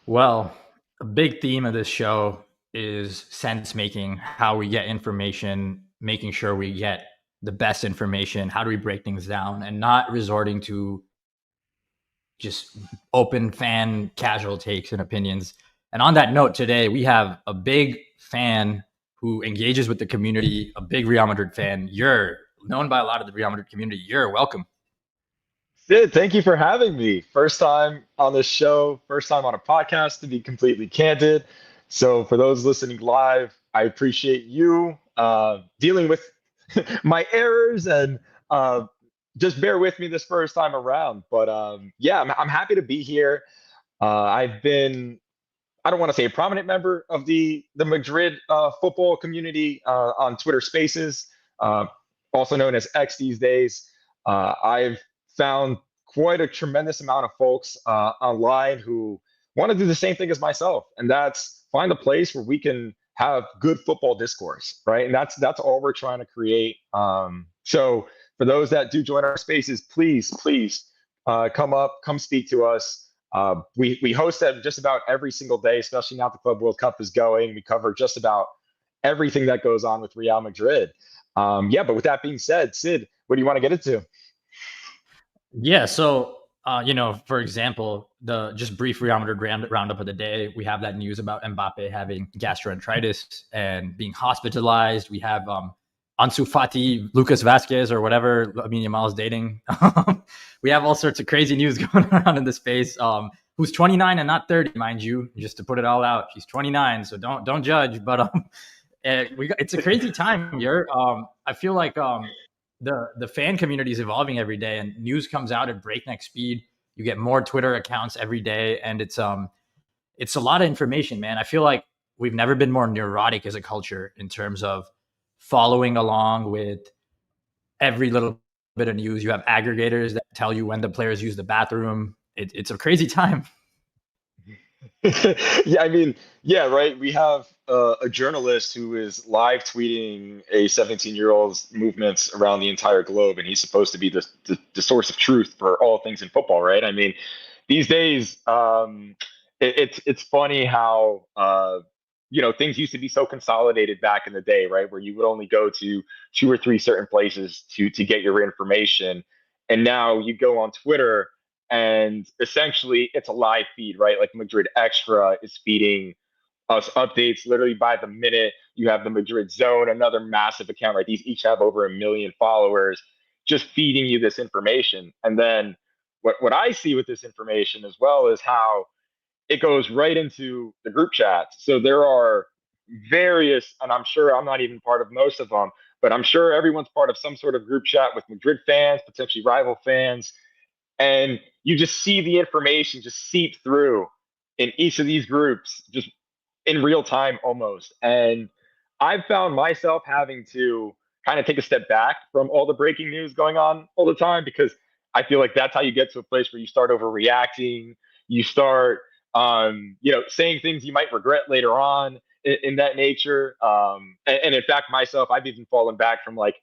Well, a big theme of this show is sense making, how we get information, making sure we get the best information. How do we break things down and not resorting to just open fan casual takes and opinions. And on that note, today we have a big fan who engages with the community, a big Real Madrid fan. You're known by a lot of the Real Madrid community. You're welcome. Sid, thank you for having me. First time on this show, first time on a podcast, to be completely candid. So, for those listening live, I appreciate you dealing with my errors and uh, just bear with me this first time around. But yeah, I'm happy to be here. I've been, I don't want to say a prominent member of the Madrid football community on Twitter Spaces, uh, also known as X these days. I've found quite a tremendous amount of folks online who want to do the same thing as myself, and that's find a place where we can have good football discourse, right? And that's all we're trying to create. So for those that do join our spaces, please come up, come speak to us. We host them just about every single day, especially now the Club World Cup is going. We cover just about everything that goes on with Real Madrid. Yeah, but with that being said, Sid, what do you want to get into? Yeah. So, for example, the just brief Real Madrid roundup of the day, we have that news about Mbappe having gastroenteritis and being hospitalized. We have Ansu Fati, Lucas Vasquez, or whatever Lamine Yamal is dating. We have all sorts of crazy news going around in the space. Who's 29 and not 30, mind you, just to put it all out. She's 29, so don't judge. But it's a crazy time here. I feel like the fan community is evolving every day, and news comes out at breakneck speed. You get more Twitter accounts every day, and it's a lot of information, man. I feel like we've never been more neurotic as a culture in terms of following along with every little bit of news. You have aggregators that tell you when the players use the bathroom. It's a crazy time. Yeah, I mean, yeah, right. We have a journalist who is live tweeting a 17-year-old's movements around the entire globe, and he's supposed to be the source of truth for all things in football, right? I mean, these days, it's funny how things used to be so consolidated back in the day, right? Where you would only go to two or three certain places to get your information, and now you go on Twitter and essentially it's a live feed, right? Like Madrid Extra is feeding us updates literally by the minute. You have the Madrid Zone, another massive account, right? These each have over 1 million followers, just feeding you this information. And then what I see with this information as well is how it goes right into the group chats. So there are various, and I'm sure I'm not even part of most of them, but I'm sure everyone's part of some sort of group chat with Madrid fans, potentially rival fans, and you just see the information just seep through in each of these groups just in real time almost. And I've found myself having to kind of take a step back from all the breaking news going on all the time, because I feel like that's how you get to a place where you start overreacting. You start saying things you might regret later on in that nature. And in fact, myself, I've even fallen back from like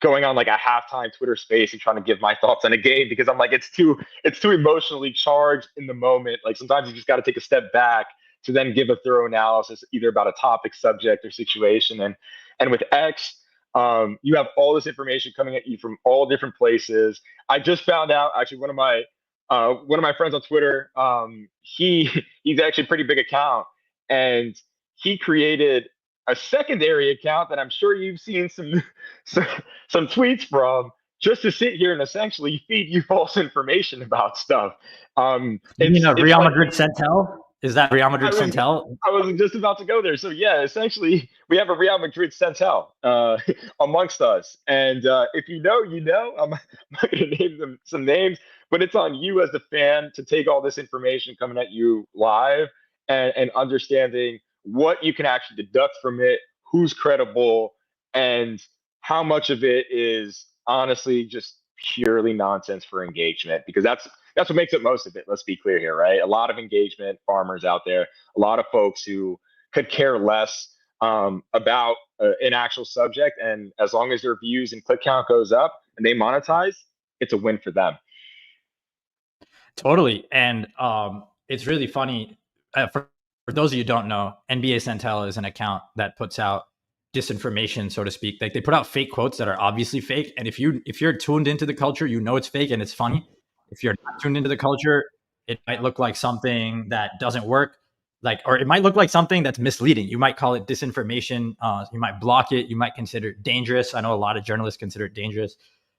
going on like a halftime Twitter space and trying to give my thoughts on a game, because I'm like, it's too emotionally charged in the moment. Like sometimes you just got to take a step back to then give a thorough analysis either about a topic, subject, or situation. And with X, you have all this information coming at you from all different places. I just found out actually one of my friends on Twitter, he's actually a pretty big account, and he created a secondary account that I'm sure you've seen some, some tweets from, just to sit here and essentially feed you false information about stuff. You mean a It's Real like Madrid Centel? Is that Real I Madrid was Centel? I was just about to go there. So yeah, essentially we have a Real Madrid Centel amongst us, and if you know, you know. I'm not going to name them some names, but it's on you as the fan to take all this information coming at you live and understanding what you can actually deduct from it, who's credible, and how much of it is honestly just purely nonsense for engagement, because that's what makes it most of it. Let's be clear here, right? A lot of engagement, farmers out there, a lot of folks who could care less about an actual subject, and as long as their views and click count goes up and they monetize, it's a win for them. Totally. And it's really funny. for those of you who don't know, NBA Centel is an account that puts out disinformation, so to speak. Like they put out fake quotes that are obviously fake, and if you're tuned into the culture, you know it's fake and it's funny. If you're not tuned into the culture, it might look like something that doesn't work, like, or it might look like something that's misleading. You might call it disinformation. You might block it. You might consider it dangerous. I know a lot of journalists consider it dangerous.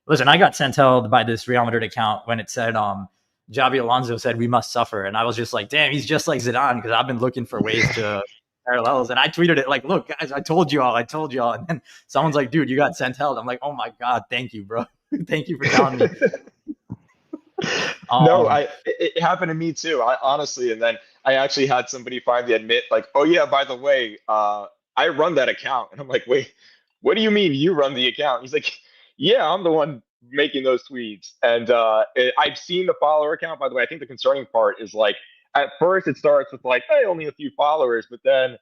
Listen, I got sent held by this Real Madrid account when it said Javi Alonso said we must suffer, and I was just like, damn, he's just like Zidane, because I've been looking for ways to parallels, and I tweeted it like, look guys, I told y'all, and then someone's like, dude, you got sent held. I'm like, oh my god, thank you, bro. Thank you for telling me. No, um it happened to me too. I honestly, and then I actually had somebody finally admit, like, oh yeah, by the way, I run that account, and I'm like, wait, what do you mean you run the account? He's like, yeah, I'm the one making those tweets, and I've seen the follower account. By the way, I think the concerning part is like, at first it starts with like, hey, only a few followers, but then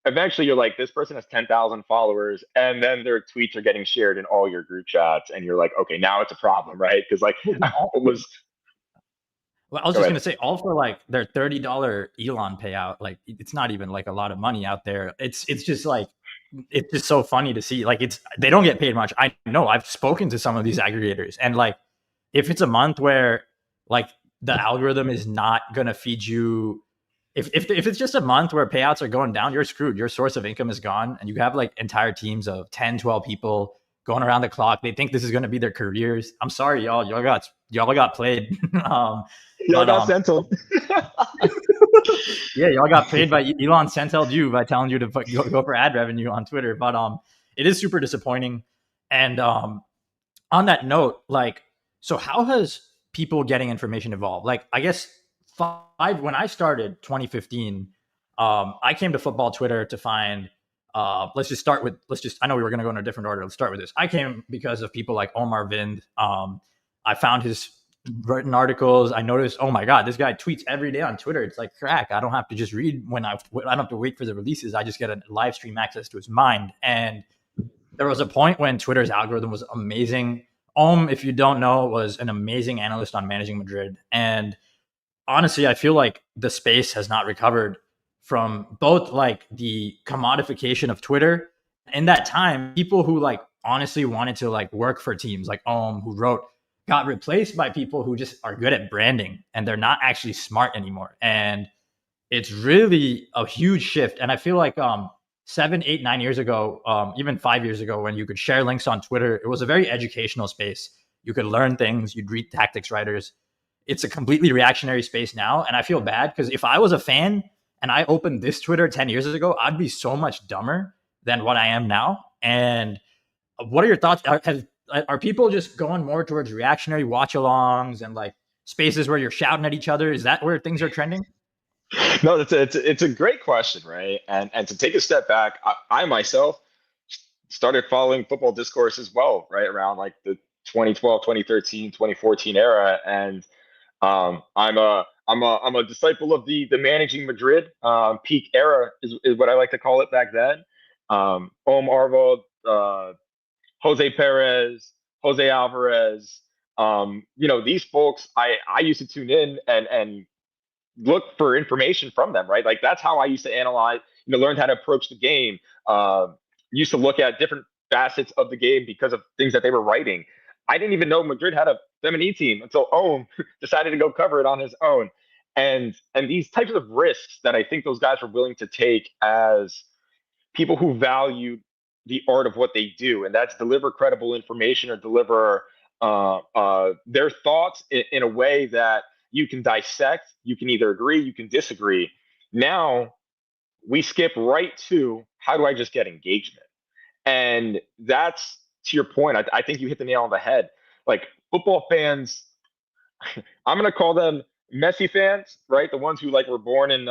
eventually you're like, this person has 10,000 followers, and then their tweets are getting shared in all your group chats, and you're like, okay, now it's a problem, right? Because like, it was. well, I was Go just ahead. gonna say, all for like their $30 Elon payout. Like it's not even like a lot of money out there. It's just like, it's just so funny to see. Like it's, they don't get paid much. I know, I've spoken to some of these aggregators, and like if it's a month where like the algorithm is not gonna feed you, if it's just a month where payouts are going down, you're screwed. Your source of income is gone, and you have like entire teams of 10, 12 people going around the clock. They think this is going to be their careers. I'm sorry, y'all. Y'all got played. Y'all But got sentinel. yeah, y'all got paid by Elon Sentel you by telling you to go for ad revenue on Twitter. But it is super disappointing. And on that note, like, so how has people getting information evolved? Like, I guess when I started 2015, I came to football Twitter to find. I know we were going to go in a different order. Let's start with this. I came because of people like Omar Vind. I found his written articles. I noticed, oh my god, this guy tweets every day on Twitter. It's like crack. I don't have to just read I don't have to wait for the releases. I just get a live stream access to his mind. And there was a point when Twitter's algorithm was amazing. If you don't know, was an amazing analyst on managing Madrid. And honestly, I feel like the space has not recovered from both like the commodification of Twitter. In that time, people who like honestly wanted to like work for teams like who wrote, got replaced by people who just are good at branding, and they're not actually smart anymore. And it's really a huge shift. And I feel like 7, 8, 9 years ago, even 5 years ago, when you could share links on Twitter, it was a very educational space. You could learn things, you'd read tactics writers. It's a completely reactionary space now. And I feel bad because if I was a fan and I opened this Twitter 10 years ago, I'd be so much dumber than what I am now. And what are your thoughts? Are people just going more towards reactionary watch alongs and like spaces where you're shouting at each other? Is that where things are trending? No, it's a great question, right? And to take a step back, I myself started following football discourse as well, right around like the 2012, 2013, 2014 era, and I'm a disciple of the managing Madrid peak era is what I like to call it back then. Arvold, Jose Perez, Jose Alvarez. These folks I used to tune in and look for information from them, right? Like that's how I used to analyze, learn how to approach the game. Uh, Used to look at different facets of the game because of things that they were writing. I didn't even know Madrid had a feminine team until Ohm decided to go cover it on his own. And these types of risks that I think those guys were willing to take as people who value the art of what they do, and that's deliver credible information or deliver their thoughts in a way that you can dissect, you can either agree, you can disagree. Now we skip right to how do I just get engagement? And that's to your point. I think you hit the nail on the head. Like football fans, I'm gonna call them Messi fans, right? The ones who like were born in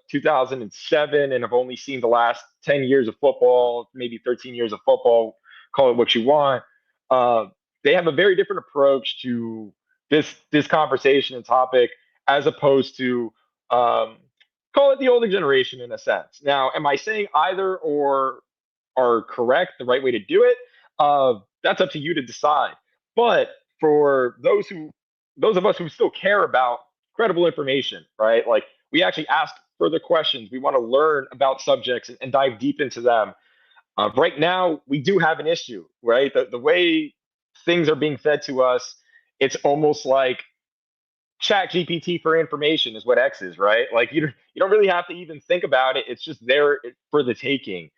2007 and have only seen the last 10 years of football, maybe 13 years of football. Call it what you want. Uh, they have a very different approach to this conversation and topic as opposed to call it the older generation in a sense. Now, am I saying either or are correct, the right way to do it? That's up to you to decide. But for those of us who still care about credible information, right? Like we actually ask further questions. We want to learn about subjects and dive deep into them. Right now, we do have an issue, right? The way things are being fed to us, it's almost like chat GPT for information is what X is, right? Like you don't really have to even think about it. It's just there for the taking.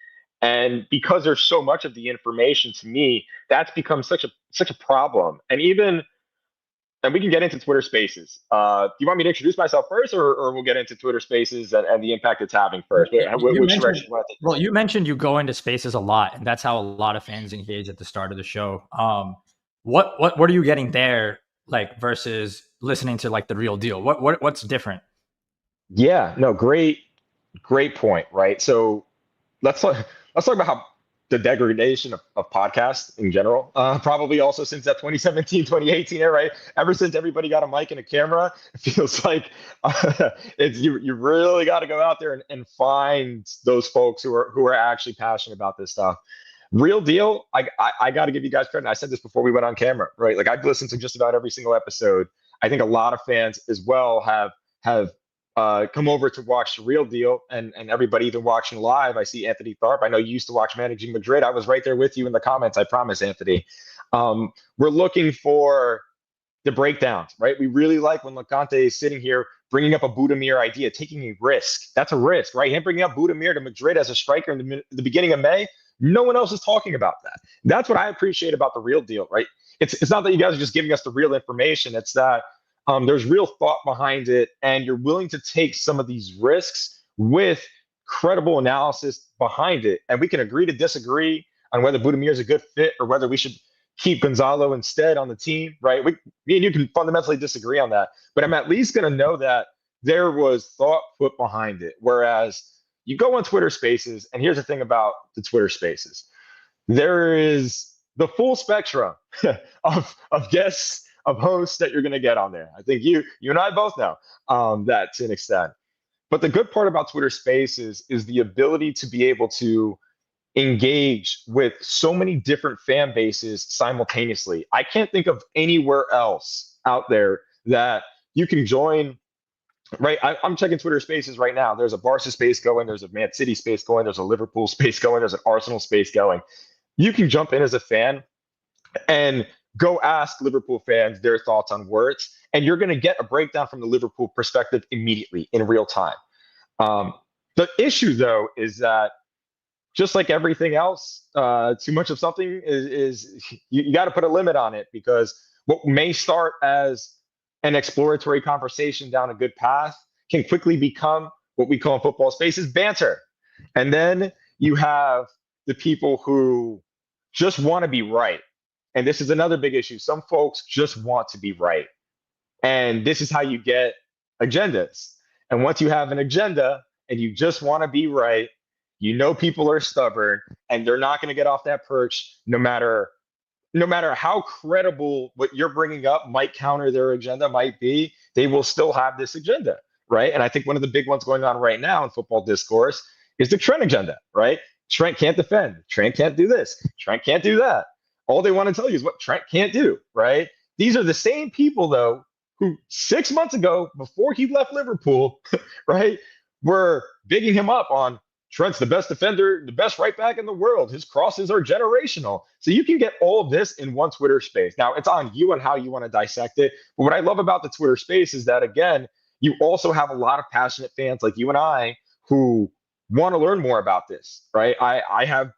And because there's so much of the information, to me, that's become such a problem. And we can get into Twitter Spaces. Do you want me to introduce myself first, or we'll get into Twitter Spaces and the impact it's having first? You Which mentioned, direction you want to take well, this? you mentioned you go into spaces a lot, and that's how a lot of fans engage at the start of the show. What are you getting there, like versus listening to like the real deal? What's different? Yeah, no, great point, right? So let's talk about how the degradation of podcasts in general, probably also since that 2017, 2018 era, right? Ever since everybody got a mic and a camera, it feels like it's you really got to go out there and find those folks who are actually passionate about this stuff. Real deal. I got to give you guys credit. I said this before we went on camera, right? Like I've listened to just about every single episode. I think a lot of fans as well have come over to watch the real deal, and everybody even watching live. I see Anthony Tharp. I know you used to watch Managing Madrid. I was right there with you in the comments. I promise, Anthony. We're looking for the breakdowns, right? We really like when Lecante is sitting here bringing up a Budimir idea, taking a risk. That's a risk, right? Him bringing up Budimir to Madrid as a striker in the beginning of May. No one else is talking about that. That's what I appreciate about the real deal, right? It's not that you guys are just giving us the real information. It's that there's real thought behind it, and you're willing to take some of these risks with credible analysis behind it. And we can agree to disagree on whether Budimir is a good fit or whether we should keep Gonzalo instead on the team, right? Me and you can fundamentally disagree on that, but I'm at least going to know that there was thought put behind it. Whereas you go on Twitter Spaces, and here's the thing about the Twitter Spaces: there is the full spectrum of guests, of hosts that you're going to get on there. I think you and I both know that to an extent. But the good part about Twitter Spaces is the ability to be able to engage with so many different fan bases simultaneously. I can't think of anywhere else out there that you can join. Right, I'm checking Twitter Spaces right now. There's a Barca space going. There's a Man City space going. There's a Liverpool space going. There's an Arsenal space going. You can jump in as a fan and go ask Liverpool fans their thoughts on words, and you're going to get a breakdown from the Liverpool perspective immediately in real time. Um, the issue, though, is that just like everything else, too much of something is you got to put a limit on it, because what may start as an exploratory conversation down a good path can quickly become what we call in football spaces banter. And then you have the people who just want to be right. And this is another big issue. Some folks just want to be right. And this is how you get agendas. And once you have an agenda and you just want to be right, you know people are stubborn and they're not going to get off that perch no matter how credible what you're bringing up might counter their agenda might be. They will still have this agenda, right? And I think one of the big ones going on right now in football discourse is the Trent agenda, right? Trent can't defend. Trent can't do this. Trent can't do that. All they want to tell you is what Trent can't do, right? These are the same people, though, who 6 months ago, before he left Liverpool, right, were bigging him up on Trent's the best defender, the best right back in the world. His crosses are generational. So you can get all of this in one Twitter space. Now, it's on you and how you want to dissect it. But what I love about the Twitter space is that, again, you also have a lot of passionate fans like you and I who want to learn more about this, right? I have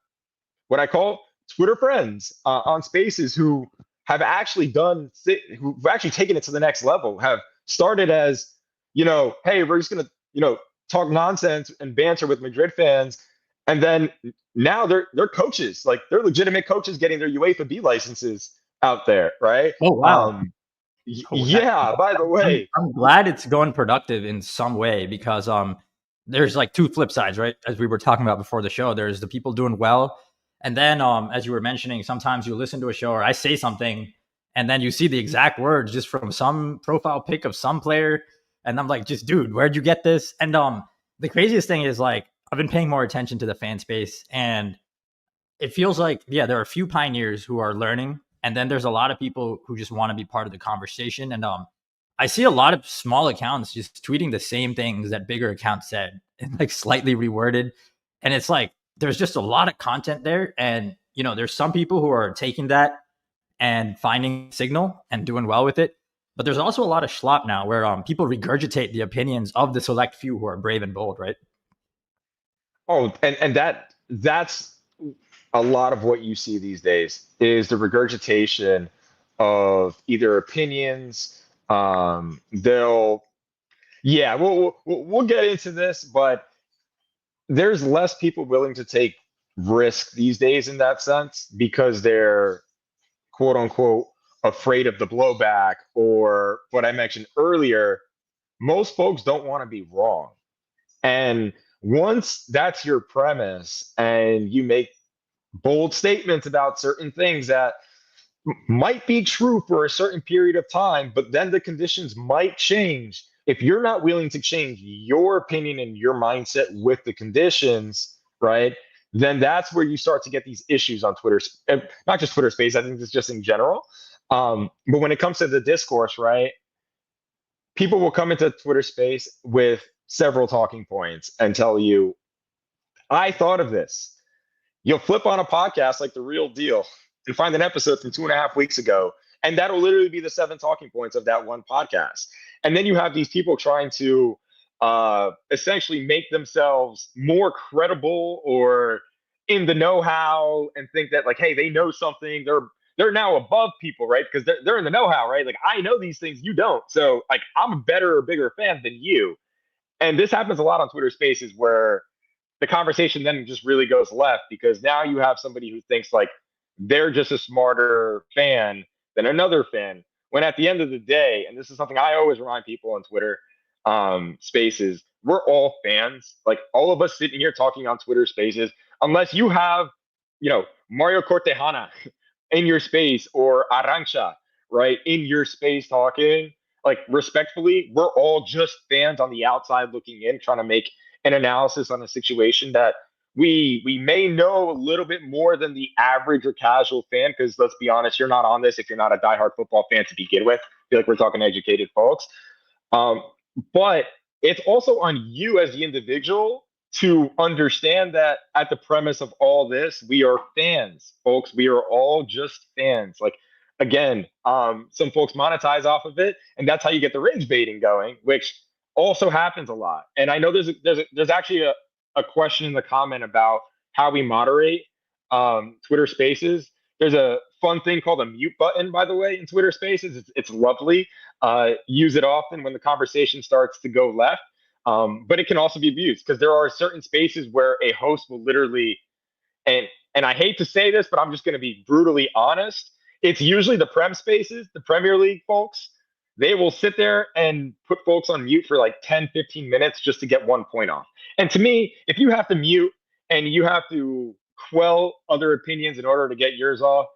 what I call Twitter friends on spaces who have actually who've actually taken it to the next level, have started as, hey, we're just going to, talk nonsense and banter with Madrid fans. And then now they're coaches, like they're legitimate coaches getting their UEFA B licenses out there, right? Oh wow. Oh, Yeah, by the way. I'm glad it's going productive in some way, because there's like two flip sides, right? As we were talking about before the show, there's the people doing well, and then as you were mentioning, sometimes you listen to a show or I say something, and then you see the exact words just from some profile pic of some player, and I'm like, just dude, where'd you get this? And the craziest thing is, like, I've been paying more attention to the fan space, and it feels like, yeah, there are a few pioneers who are learning, and then there's a lot of people who just want to be part of the conversation. And I see a lot of small accounts just tweeting the same things that bigger accounts said and like slightly reworded. And it's like there's just a lot of content there. And, you know, there's some people who are taking that and finding signal and doing well with it. But there's also a lot of schlop now where people regurgitate the opinions of the select few who are brave and bold, right? Oh, and that's a lot of what you see these days is the regurgitation of either opinions. They'll yeah, we'll get into this, but there's less people willing to take risk these days in that sense because they're quote unquote afraid of the blowback or what I mentioned earlier. Most folks don't want to be wrong. And once that's your premise and you make bold statements about certain things that might be true for a certain period of time, but then the conditions might change. If you're not willing to change your opinion and your mindset with the conditions, right? Then that's where you start to get these issues on Twitter, not just Twitter Space. I think it's just in general. But when it comes to the discourse, right? People will come into Twitter Space with several talking points and tell you, "I thought of this." You'll flip on a podcast like The Real Deal and find an episode from 2.5 weeks ago, and that'll literally be the 7 talking points of that one podcast. And then you have these people trying to essentially make themselves more credible or in the know-how and think that like, hey, they know something. They're now above people, right? Because they're in the know-how, right? Like I know these things you don't, so like I'm a better or bigger fan than you. And this happens a lot on Twitter Spaces where the conversation then just really goes left because now you have somebody who thinks like they're just a smarter fan than another fan. When at the end of the day, and this is something I always remind people on Twitter Spaces, we're all fans. Like all of us sitting here talking on Twitter Spaces, unless you have, Mario Cortejana in your space or Arancha, right, in your space talking. Like respectfully, we're all just fans on the outside looking in, trying to make an analysis on a situation that we may know a little bit more than the average or casual fan. Because let's be honest, you're not on this if you're not a diehard football fan to begin with. I feel like we're talking educated folks. Um, but it's also on you as the individual to understand that at the premise of all this, we are fans, folks. We are all just fans. Like again, some folks monetize off of it, and that's how you get the rage baiting going, which also happens a lot. And I know there's actually a question in the comment about how we moderate Twitter Spaces. There's a fun thing called a mute button, by the way, in Twitter Spaces. It's lovely. Use it often when the conversation starts to go left. But it can also be abused because there are certain spaces where a host will literally, and and I hate to say this, but I'm just going to be brutally honest. It's usually the Prem spaces, the Premier League folks. They will sit there and put folks on mute for like 10, 15 minutes just to get one point off. And to me, if you have to mute and you have to quell other opinions in order to get yours off,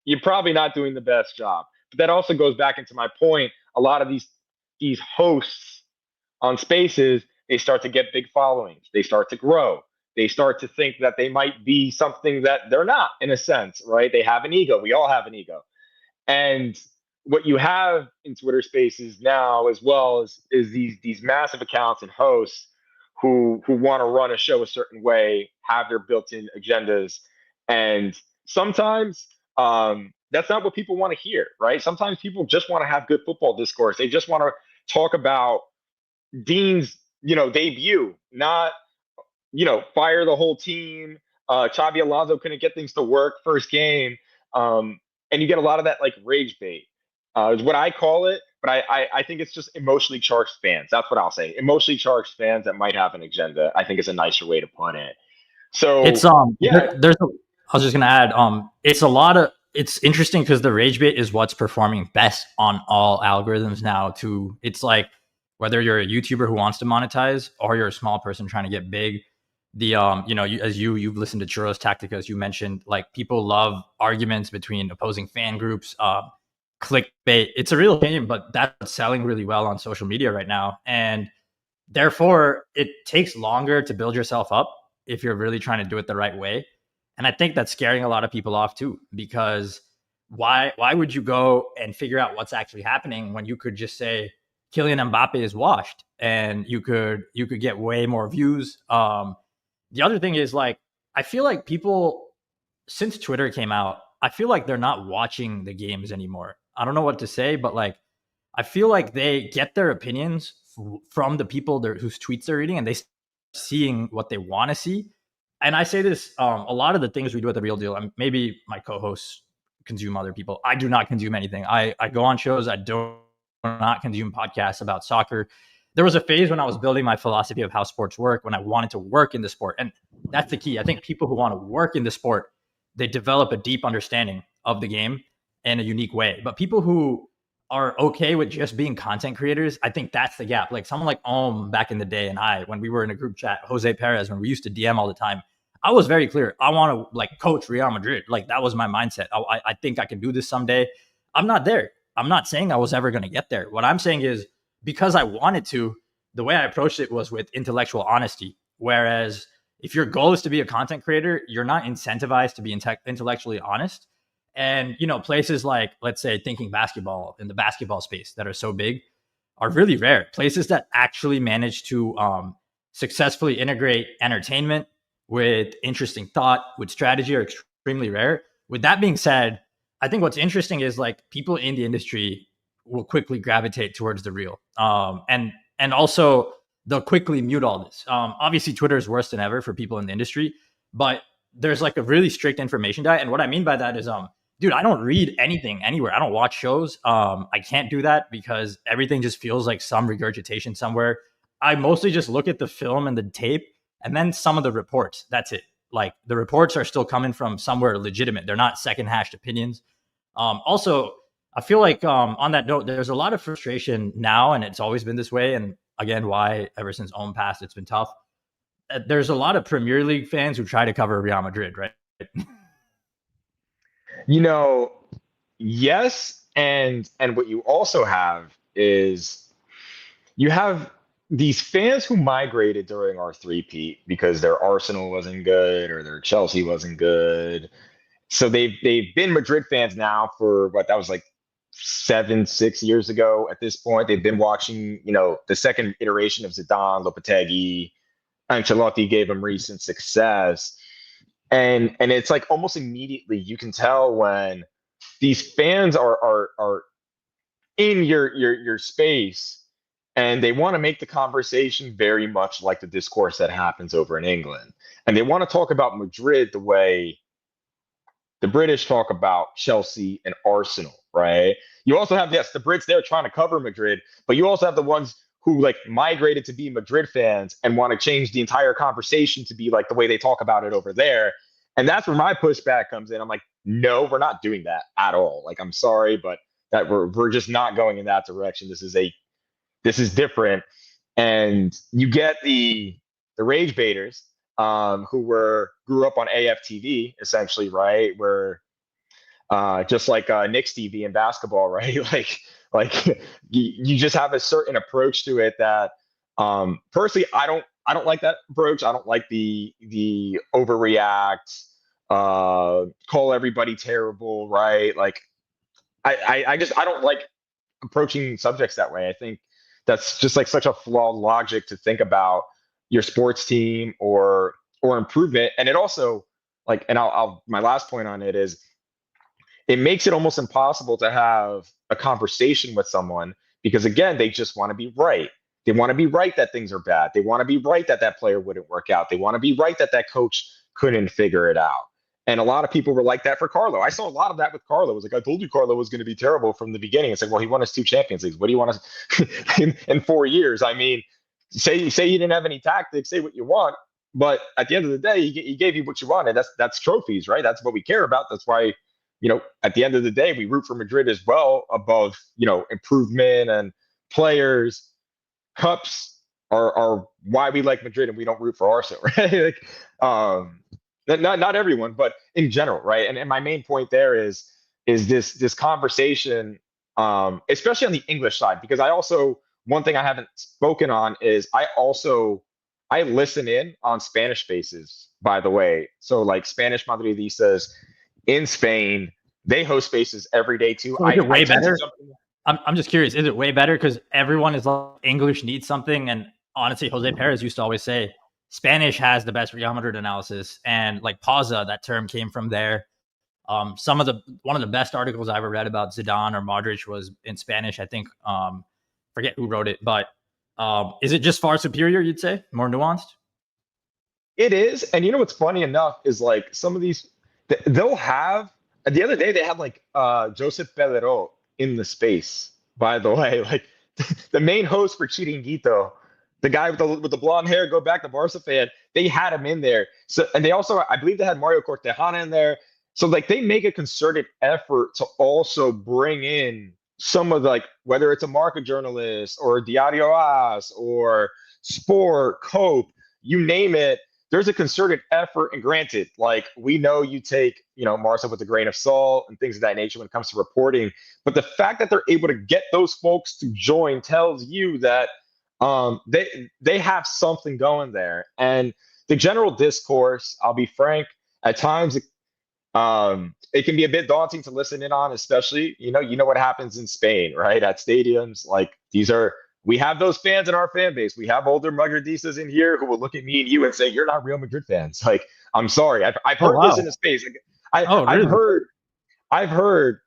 you're probably not doing the best job. But that also goes back into my point. A lot of these hosts on spaces, they start to get big followings. They start to grow. They start to think that they might be something that they're not, in a sense, right? They have an ego. We all have an ego. And what you have in Twitter Spaces now, as well, is these massive accounts and hosts who want to run a show a certain way, have their built-in agendas, and sometimes that's not what people want to hear, right? Sometimes people just want to have good football discourse. They just want to talk about Dean's, debut, not, fire the whole team. Xabi Alonso couldn't get things to work first game. And you get a lot of that like rage bait, is what I call it. But I think it's just emotionally charged fans. That's what I'll say. Emotionally charged fans that might have an agenda, I think is a nicer way to put it. It's So yeah, there's I was just gonna add it's a lot of it's interesting because the rage bait is what's performing best on all algorithms now too. It's like whether you're a YouTuber who wants to monetize or you're a small person trying to get big, the you've listened to Churros Tactica, as you mentioned, like people love arguments between opposing fan groups, clickbait. It's a real opinion, but that's selling really well on social media right now. And therefore, it takes longer to build yourself up if you're really trying to do it the right way. And I think that's scaring a lot of people off too, because why would you go and figure out what's actually happening when you could just say Kylian Mbappe is washed, and you could get way more views. The other thing is, like, I feel like people, since Twitter came out, I feel like they're not watching the games anymore. I don't know what to say, but like, I feel like they get their opinions from the people whose tweets they're reading, and they seeing what they want to see. And I say this, a lot of the things we do at the Real Deal, maybe my co-hosts consume other people. I do not consume anything. I go on shows. I do not consume podcasts about soccer. There was a phase when I was building my philosophy of how sports work, when I wanted to work in the sport. And that's the key. I think people who want to work in the sport, they develop a deep understanding of the game in a unique way. But people who are okay with just being content creators, I think that's the gap. Like someone like back in the day, and when we were in a group chat, Jose Perez, when we used to DM all the time, I was very clear. I want to like coach Real Madrid. Like that was my mindset. I think I can do this someday. I'm not there. I'm not saying I was ever going to get there. What I'm saying is, because I wanted to, the way I approached it was with intellectual honesty. Whereas if your goal is to be a content creator, you're not incentivized to be intellectually honest. And, places like, let's say, thinking basketball, in the basketball space, that are so big, are really rare. Places that actually manage to successfully integrate entertainment with interesting thought, with strategy, are extremely rare. With that being said, I think what's interesting is, like, people in the industry will quickly gravitate towards the real, and also they'll quickly mute all this. Obviously, Twitter is worse than ever for people in the industry, but there's like a really strict information diet. And what I mean by that is, dude, I don't read anything anywhere. I don't watch shows. I can't do that because everything just feels like some regurgitation somewhere. I mostly just look at the film and the tape, and then some of the reports. That's it. Like, the reports are still coming from somewhere legitimate. They're not second hashed opinions. Also, I feel like, on that note, there's a lot of frustration now, and it's always been this way. And again, why ever since passed, it's been tough. There's a lot of Premier League fans who try to cover Real Madrid, right? You know, yes, and what you also have is you have these fans who migrated during our three-peat because their Arsenal wasn't good or their Chelsea wasn't good. So they've been Madrid fans now for what, that was like 6 years ago at this point. They've been watching, the second iteration of Zidane, Lopetegui, Ancelotti gave them recent success. And it's like almost immediately you can tell when these fans are in your space, and they want to make the conversation very much like the discourse that happens over in England. And they want to talk about Madrid the way the British talk about Chelsea and Arsenal, right? You also have, yes, the Brits there trying to cover Madrid, but you also have the ones who like migrated to be Madrid fans and want to change the entire conversation to be like the way they talk about it over there. And that's where my pushback comes in. I'm like, no, we're not doing that at all. Like, I'm sorry, but that we're just not going in that direction. This is different. And you get the rage baiters, who grew up on AFTV essentially, right? Where just like Knicks TV and basketball, right? like you just have a certain approach to it that, personally, I don't like that approach. I don't like the overreact, call everybody terrible, right? Like I don't like approaching subjects that way. I think that's just like such a flawed logic to think about your sports team or improvement. And it also, like, and I'll my last point on it is, it makes it almost impossible to have a conversation with someone because, again, they just want to be right. They want to be right that things are bad. They want to be right that that player wouldn't work out. They want to be right that that coach couldn't figure it out. And a lot of people were like that for Carlo. I saw a lot of that with Carlo. It was like, I told you Carlo was going to be terrible from the beginning. It's like, well, he won his 2 Champions Leagues. What do you want to in 4 years? I mean, say he didn't have any tactics, say what you want, but at the end of the day, he gave you what you wanted. That's trophies, right? That's what we care about. That's why, at the end of the day, we root for Madrid as well, above, improvement and players. Cups are why we like Madrid, and we don't root for Arsenal, right? Like, not everyone, but in general, right? And my main point there is this conversation, especially on the English side, because I also, one thing I haven't spoken on is I listen in on Spanish spaces, by the way. So like Spanish Madridistas in Spain They host spaces every day too. So is it I way tend to better? jump in. I'm just curious. Is it way better because everyone is like English needs something, and honestly, Jose Perez used to always say Spanish has the best Real Madrid analysis, and like pausa, that term came from there. One of the best articles I ever read about Zidane or Modric was in Spanish. I think forget who wrote it, but is it just far superior? You'd say more nuanced. It is, and you know what's funny enough is like some of these they'll have. The other day they had like Joseph Pedro in the space. By the way, like the main host for Chiringuito, the guy with the blonde hair, go back to Barca fan. They had him in there. So and they also, I believe, they had Mario Cortejana in there. So like they make a concerted effort to also bring in some of the, like whether it's a market journalist or Diario As or Sport, Cope, you name it, there's a concerted effort. And granted, like we know you take, Marcel with a grain of salt and things of that nature when it comes to reporting. But the fact that they're able to get those folks to join tells you that they have something going there. And the general discourse, I'll be frank, at times it can be a bit daunting to listen in on, especially, you know what happens in Spain, right? At stadiums, like we have those fans in our fan base. We have older Madridistas in here who will look at me and you and say, "You're not Real Madrid fans." Like, I'm sorry, I've Oh heard this in wow. the space. Like, Oh really? I've heard,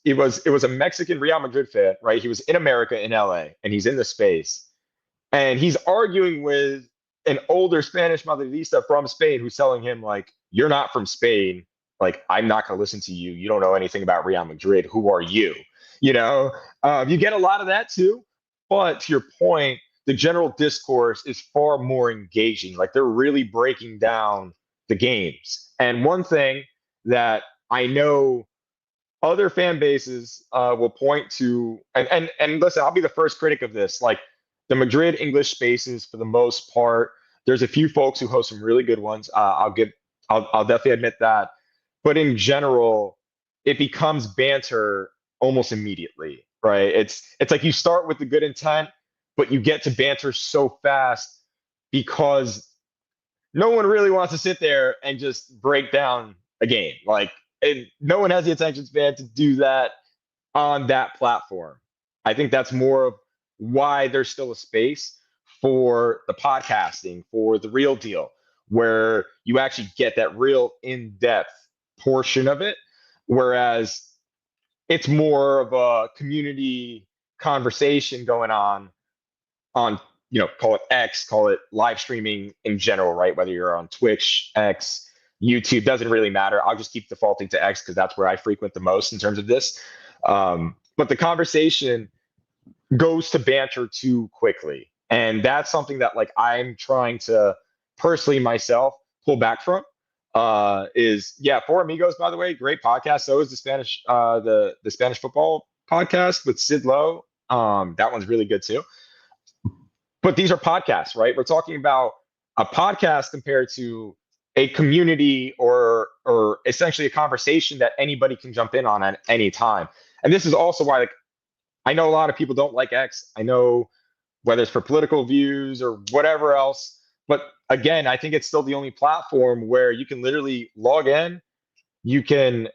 it was a Mexican Real Madrid fan, right? He was in America in LA, and he's in the space, and he's arguing with an older Spanish Madridista from Spain who's telling him like, "You're not from Spain. Like, I'm not going to listen to you. You don't know anything about Real Madrid. Who are you?" You know, you get a lot of that too. But to your point, the general discourse is far more engaging. Like they're really breaking down the games. And one thing that I know other fan bases will point to, and listen, I'll be the first critic of this. Like the Madrid English spaces, for the most part, there's a few folks who host some really good ones. I'll definitely admit that. But in general, it becomes banter almost immediately, right? It's like you start with the good intent, but you get to banter so fast because no one really wants to sit there and just break down a game. Like, and no one has the attention span to do that on that platform. I think that's more of why there's still a space for the podcasting, for the real deal, where you actually get that real in-depth portion of it. Whereas it's more of a community conversation going on, call it X, call it live streaming in general, right? Whether you're on Twitch, X, YouTube, doesn't really matter. I'll just keep defaulting to X because that's where I frequent the most in terms of this. But the conversation goes to banter too quickly. And that's something that like I'm trying to personally myself pull back from. Is yeah, Four Amigos, by the way, great podcast. So is the Spanish football podcast with Sid Lowe. That one's really good too. But these are podcasts, right? We're talking about a podcast compared to a community or essentially a conversation that anybody can jump in on at any time. And this is also why, like, I know a lot of people don't like X. I know whether it's for political views or whatever else. But again, I think it's still the only platform where you can literally log in, you can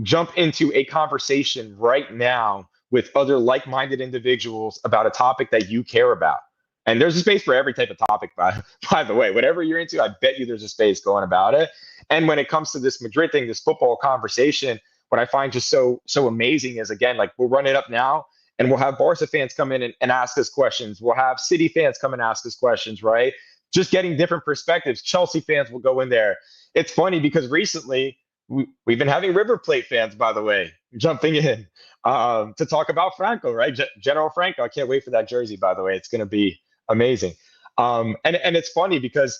jump into a conversation right now with other like-minded individuals about a topic that you care about. And there's a space for every type of topic, by the way. Whatever you're into, I bet you there's a space going about it. And when it comes to this Madrid thing, this football conversation, what I find just so amazing is, again, like we'll run it up now and we'll have Barca fans come in and ask us questions. We'll have City fans come and ask us questions, right? Just getting different perspectives. Chelsea fans will go in there. It's funny because recently we've been having River Plate fans, by the way, jumping in to talk about Franco, right? General Franco. I can't wait for that jersey, by the way. It's going to be amazing. And it's funny because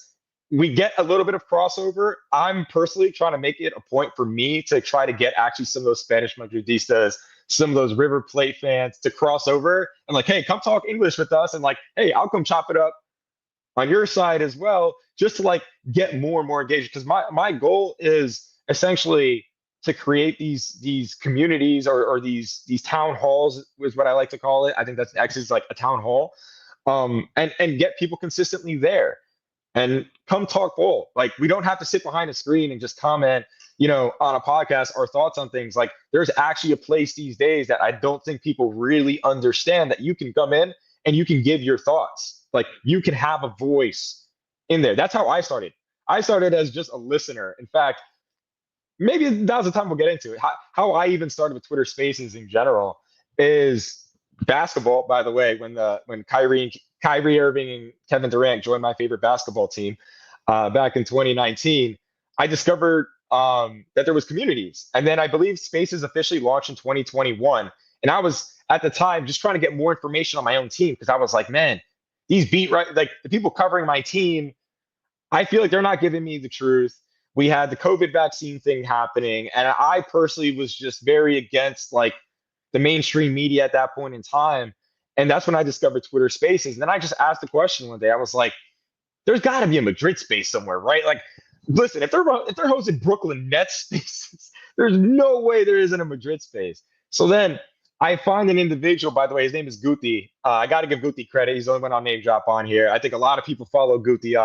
we get a little bit of crossover. I'm personally trying to make it a point for me to try to get actually some of those Spanish Madridistas, some of those River Plate fans to cross over and like, hey, come talk English with us. And like, hey, I'll come chop it up on your side as well, just to like get more and more engaged. Because my goal is essentially to create these communities or these town halls is what I like to call it. I think that's actually like a town hall, and get people consistently there and come talk ball. Like we don't have to sit behind a screen and just comment. on a podcast, our thoughts on things. Like there's actually a place these days that I don't think people really understand, that you can come in and you can give your thoughts. Like you can have a voice in there. That's how I started. I started as just a listener. In fact, maybe now's the time we'll get into it. How I even started with Twitter Spaces in general is basketball. By the way, when Kyrie Irving and Kevin Durant joined my favorite basketball team back in 2019, I discovered that there was communities, and then I believe Spaces officially launched in 2021. And I was at the time just trying to get more information on my own team because I was like, man, these like the people covering my team, I feel like they're not giving me the truth. We had the COVID vaccine thing happening, and I personally was just very against like the mainstream media at that point in time. And that's when I discovered Twitter Spaces. And then I just asked the question one day. I was like, "There's got to be a Madrid space somewhere, right? Like, listen, if they're hosting Brooklyn Nets spaces, there's no way there isn't a Madrid space." So then I find an individual. By the way, his name is Guti. I got to give Guti credit. He's the only one on name drop on here. I think a lot of people follow Guti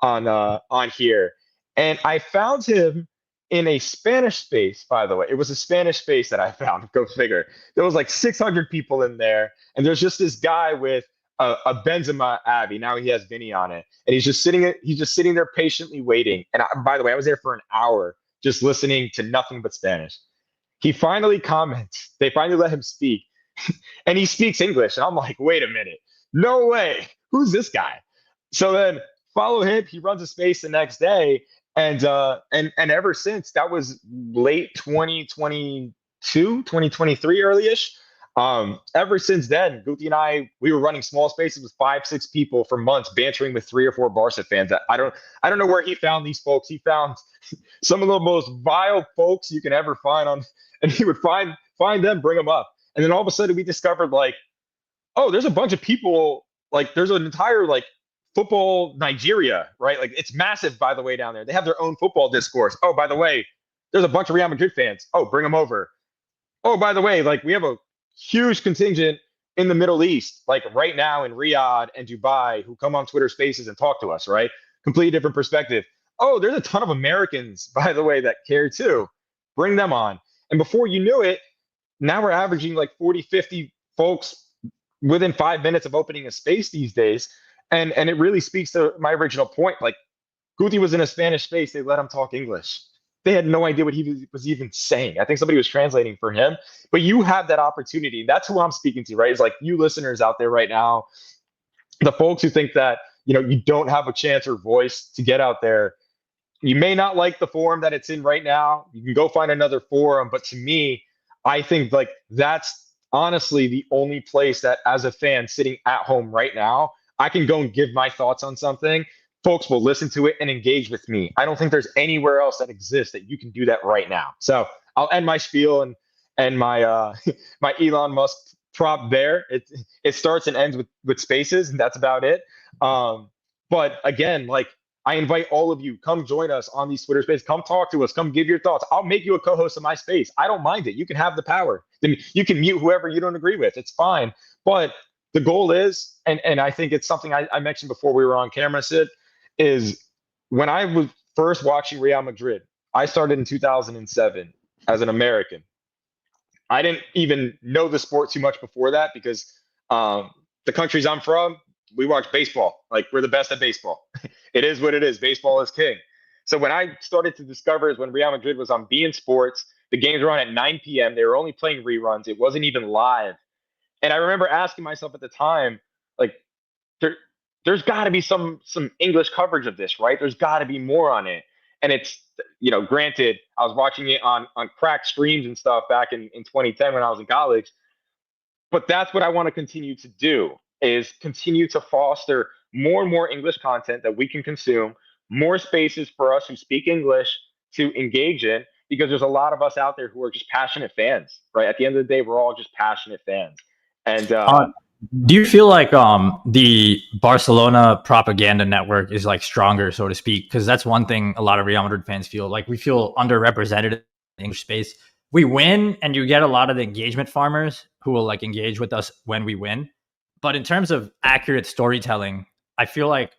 on here. And I found him in a Spanish space, by the way. It was a Spanish space that I found. Go figure. There was like 600 people in there. And there's just this guy with a Benzema Abbey. Now he has Vinny on it. And he's just sitting there patiently waiting. And by the way, I was there for an hour just listening to nothing but Spanish. He finally comments. They finally let him speak. And he speaks English. And I'm like, wait a minute. No way. Who's this guy? So then follow him. He runs a space the next day, and ever since, that was late 2022, 2023, early-ish. Ever since then, Guti and we were running small spaces with 5, 6 people for months, bantering with 3 or 4 Barca fans. I don't know where he found these folks. He found some of the most vile folks you can ever find and he would find them, bring them up, and then all of a sudden we discovered like, oh, there's a bunch of people, like there's an entire like football Nigeria, right? Like it's massive, by the way, down there. They have their own football discourse. Oh, by the way, there's a bunch of Real Madrid fans. Oh, bring them over. Oh, by the way, like we have a huge contingent in the Middle East, like right now in Riyadh and Dubai, who come on Twitter Spaces and talk to us, right? Completely different perspective. Oh, there's a ton of Americans, by the way, that care too. Bring them on. And before you knew it, now we're averaging like 40, 50 folks within 5 minutes of opening a space these days. And it really speaks to my original point. Like Guti was in a Spanish space, they let him talk English. They had no idea what he was even saying. I think somebody was translating for him, but you have that opportunity. That's who I'm speaking to, right? It's like you listeners out there right now, the folks who think that you don't have a chance or voice to get out there. You may not like the forum that it's in right now. You can go find another forum, but to me, I think like that's honestly the only place that, as a fan sitting at home right now, I can go and give my thoughts on something. Folks will listen to it and engage with me. I don't think there's anywhere else that exists that you can do that right now. So I'll end my spiel and my my Elon Musk prop there. It starts and ends with spaces, and that's about it. But again, like I invite all of you, come join us on these Twitter spaces. Come talk to us. Come give your thoughts. I'll make you a co-host of my space. I don't mind it. You can have the power. Then you can mute whoever you don't agree with. It's fine. But the goal is, and I think it's something I mentioned before we were on camera, Sid, is when I was first watching Real Madrid, I started in 2007 as an American. I didn't even know the sport too much before that because the countries I'm from, we watch baseball. Like we're the best at baseball. It is what it is. Baseball is king. So when I started to discover is when Real Madrid was on beIN Sports, the games were on at 9 p.m. They were only playing reruns. It wasn't even live. And I remember asking myself at the time, like, there's got to be some English coverage of this, right? There's got to be more on it. And it's, granted, I was watching it on cracked streams and stuff back in 2010 when I was in college. But that's what I want to continue to do is continue to foster more and more English content that we can consume, more spaces for us who speak English to engage in, because there's a lot of us out there who are just passionate fans, right? At the end of the day, we're all just passionate fans. And do you feel like the Barcelona propaganda network is like stronger, so to speak? Because that's one thing a lot of Real Madrid fans feel like. We feel underrepresented in the English space. We win, and you get a lot of the engagement farmers who will like engage with us when we win. But in terms of accurate storytelling, I feel like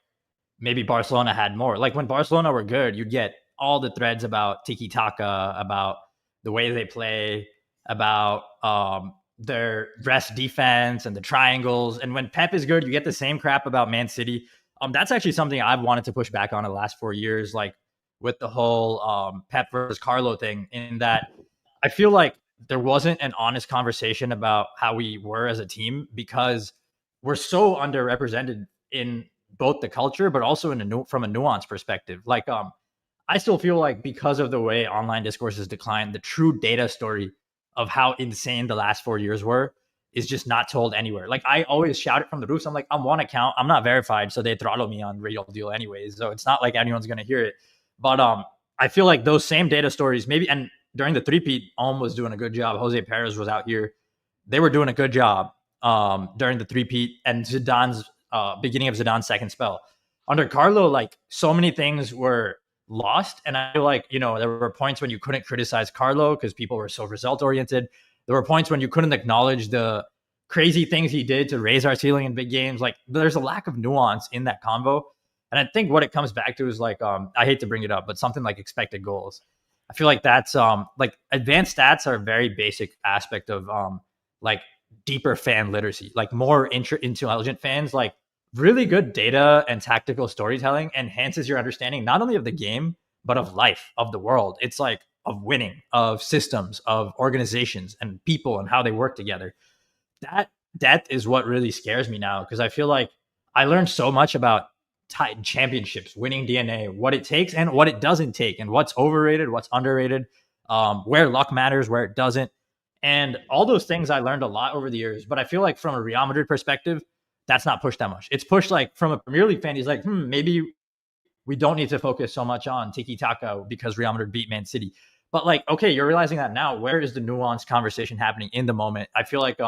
maybe Barcelona had more. Like when Barcelona were good, you'd get all the threads about tiki taka, about the way they play, about their rest defense and the triangles. And when Pep is good, you get the same crap about Man City. That's actually something I've wanted to push back on the last 4 years, like with the whole Pep versus Carlo thing, in that I feel like there wasn't an honest conversation about how we were as a team, because we're so underrepresented in both the culture, but also from a nuance perspective. Like, I still feel like because of the way online discourse has declined, the true data story of how insane the last 4 years were is just not told anywhere. Like, I always shout it from the roofs. I'm like, I'm one account. I'm not verified, so they throttle me on Real Deal anyways. So it's not like anyone's gonna hear it. But I feel like those same data stories, maybe, and during the three-peat, Ulm was doing a good job. Jose Perez was out here. They were doing a good job during the three-peat and Zidane's beginning of Zidane's second spell. Under Carlo, like, so many things were lost. And I feel like, there were points when you couldn't criticize Carlo because people were so result oriented. There were points when you couldn't acknowledge the crazy things he did to raise our ceiling in big games. Like, there's a lack of nuance in that convo. And I think what it comes back to is like, I hate to bring it up, but something like expected goals. I feel like that's like advanced stats are a very basic aspect of like deeper fan literacy, like more intelligent fans, like really good data and tactical storytelling enhances your understanding not only of the game, but of life, of the world. It's like of winning, of systems, of organizations and people and how they work together. That is what really scares me now, because I feel like I learned so much about championships, winning DNA, what it takes and what it doesn't take, and what's overrated, what's underrated, where luck matters, where it doesn't. And all those things I learned a lot over the years. But I feel like from a Real Madrid perspective, that's not pushed that much. It's pushed like from a Premier League fan, he's like, maybe we don't need to focus so much on tiki taka because Real Madrid beat Man City. But like, okay, you're realizing that now. Where is the nuanced conversation happening in the moment? I feel like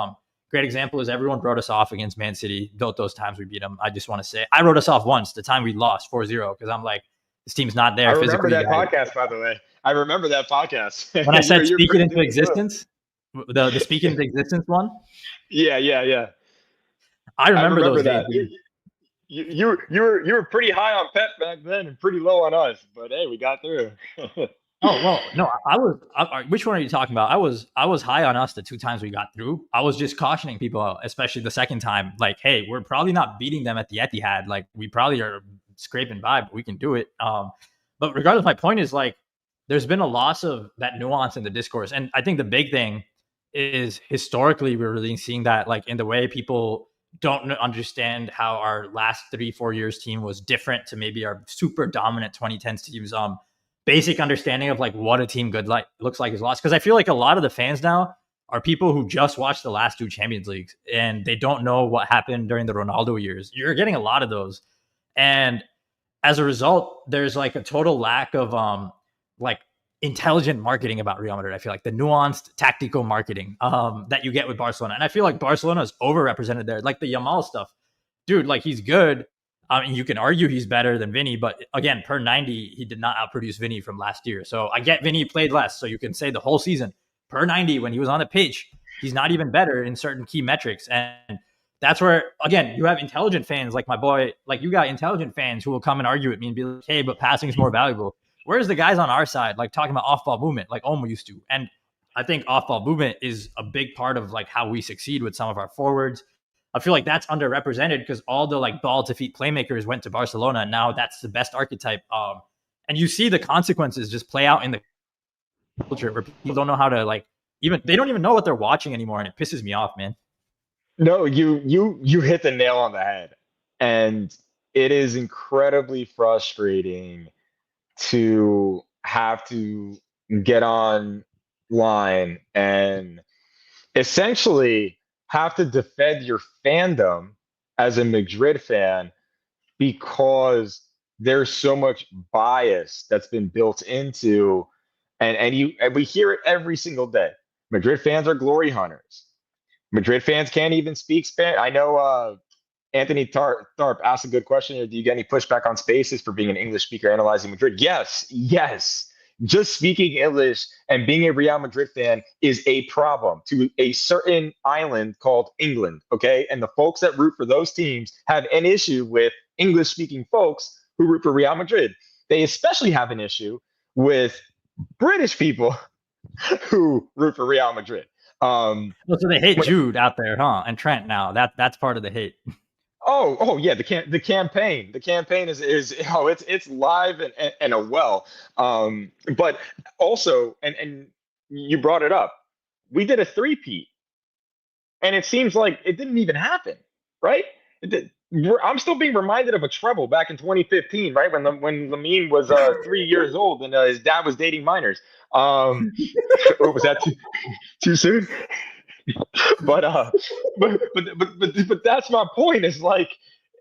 great example is everyone wrote us off against Man City. Those times we beat them. I just want to say I wrote us off once, the time we lost 4-0, because I'm like, this team's not there I remember physically. that podcast, by the way. I remember that podcast. When I said you're speak it pretty into doing good. existence, the speak it into existence one, Yeah. I I remember those remember days. that. You were pretty high on Pep back then and pretty low on us, but hey, we got through. Oh well, no, I was. Which one are you talking about? I was high on us the two times we got through. I was just cautioning people, especially the second time, like, hey, we're probably not beating them at the Etihad. Like, we probably are scraping by, but we can do it. But regardless, my point is, like, there's been a loss of that nuance in the discourse, and I think the big thing is historically we're really seeing that, like, in the way people don't understand how our last 3-4 years team was different to maybe our super dominant 2010s teams. Basic understanding of like what a team good like looks like is lost, because I feel like a lot of the fans now are people who just watched the last two Champions Leagues and they don't know what happened during the Ronaldo years. You're getting a lot of those, and as a result, there's like a total lack of like intelligent marketing about Real Madrid. I feel like the nuanced tactical marketing that you get with Barcelona, and I feel like Barcelona is overrepresented there. Like the Yamal stuff, dude. Like, he's good. I mean, you can argue he's better than Vinny, but again, per 90, he did not outproduce Vinny from last year. So I get Vinny played less, so you can say the whole season per 90 when he was on the pitch, he's not even better in certain key metrics. And that's where, again, you have intelligent fans like my boy, like you got intelligent fans who will come and argue with me and be like, hey, but passing is more valuable. Where's the guys on our side, like talking about off-ball movement, like Omo used to? And I think off-ball movement is a big part of like how we succeed with some of our forwards. I feel like that's underrepresented because all the like ball to feet playmakers went to Barcelona, and now that's the best archetype. And you see the consequences just play out in the culture where people don't know how to like they don't even know what they're watching anymore, and it pisses me off, man. No, you hit the nail on the head, and it is incredibly frustrating to have to get online and essentially have to defend your fandom as a Madrid fan because there's so much bias that's been built into, and we hear it every single day. Madrid fans are glory hunters. Madrid fans can't even speak Spanish. I know Anthony Tharp asked a good question here. Do you get any pushback on Spaces for being an English speaker analyzing Madrid? Yes. Just speaking English and being a Real Madrid fan is a problem to a certain island called England, okay? And the folks that root for those teams have an issue with English speaking folks who root for Real Madrid. They especially have an issue with British people who root for Real Madrid. Well, so they hate When, Jude out there, huh? And Trent now. That's part of the hate. oh yeah, the campaign is it's live and a well. But also, and you brought it up, we did a three-peat, and it seems like it didn't even happen, right? I'm still being reminded of a treble back in 2015, right when Lamine was 3 years old and his dad was dating minors. Was that too soon? But but that's my point. Is like